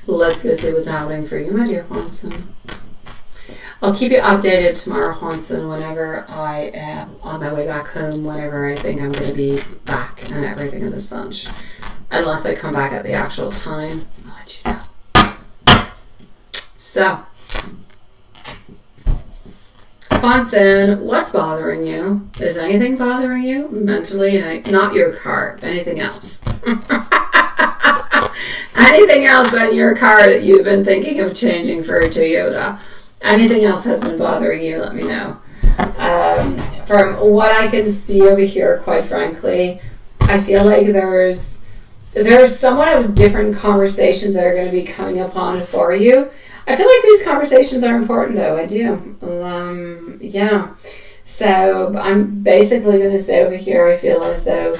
let's go see what's happening for you, my dear Juanson. I'll keep you updated tomorrow, Juanson, whenever I am on my way back home, whenever I think I'm going to be back and everything in the such. Unless I come back at the actual time, I'll let you know. So, Juanson, what's bothering you? Is anything bothering you mentally? Not your car, anything else. Anything else than your car that you've been thinking of changing for a Toyota? Anything else has been bothering you, let me know. From what I can see over here, quite frankly, I feel like there's somewhat of different conversations that are going to be coming upon for you. I feel like these conversations are important, though. I do. Yeah. So I'm basically going to say over here, I feel as though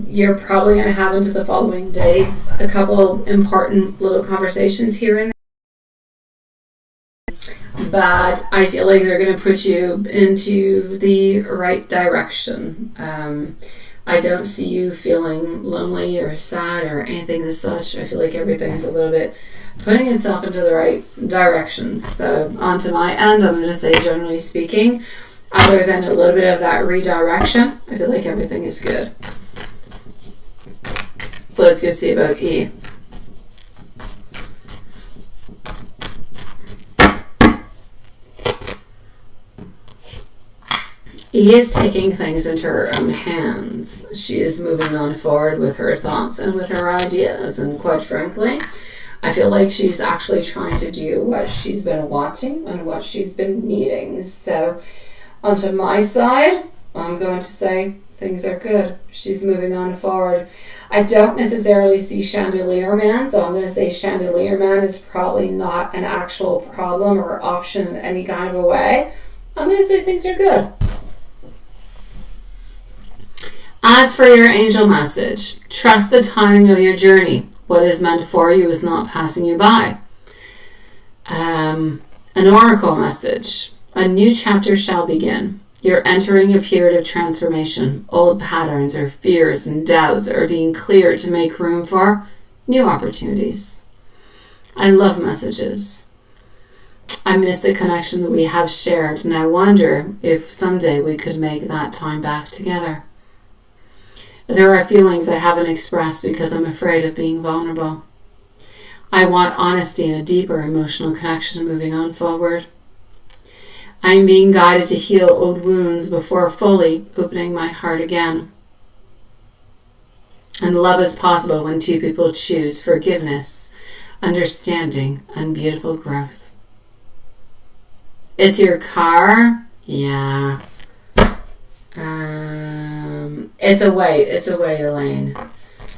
you're probably going to have into the following days a couple important little conversations here and there. But I feel like they're going to put you into the right direction. I don't see you feeling lonely or sad or anything as such. I feel like everything's a little bit putting itself into the right directions. So onto my end, I'm going to say, generally speaking, other than a little bit of that redirection, I feel like everything is good. Let's go see about E. E is taking things into her own hands. She is moving on forward with her thoughts and with her ideas. And quite frankly, I feel like she's actually trying to do what she's been wanting and what she's been needing. So onto my side, I'm going to say things are good. She's moving on forward. I don't necessarily see Chandelier Man, so I'm going to say Chandelier Man is probably not an actual problem or option in any kind of a way. I'm going to say things are good. As for your angel message, trust the timing of your journey. What is meant for you is not passing you by. An oracle message. A new chapter shall begin. You're entering a period of transformation. Old patterns or fears and doubts are being cleared to make room for new opportunities. I love messages. I miss the connection that we have shared, and I wonder if someday we could make that time back together. There are feelings I haven't expressed because I'm afraid of being vulnerable. I want honesty and a deeper emotional connection moving on forward. I'm being guided to heal old wounds before fully opening my heart again. And love is possible when two people choose forgiveness, understanding, and beautiful growth. It's your car? Yeah. It's away, Elaine.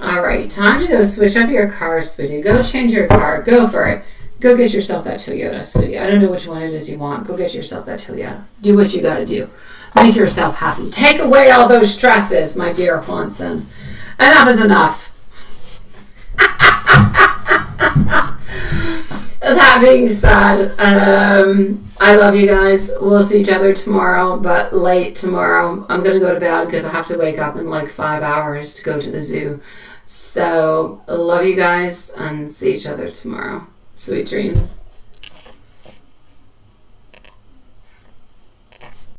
Alright, time to go switch up your car, sweetie. Go change your car. Go for it. Go get yourself that Toyota, sweetie. I don't know which one it is you want. Go get yourself that Toyota. Do what you gotta do. Make yourself happy. Take away all those stresses, my dear Juanson. Enough is enough. That being said, I love you guys. We'll see each other tomorrow, but late tomorrow. I'm going to go to bed because I have to wake up in like 5 hours to go to the zoo. So, love you guys and see each other tomorrow. Sweet dreams.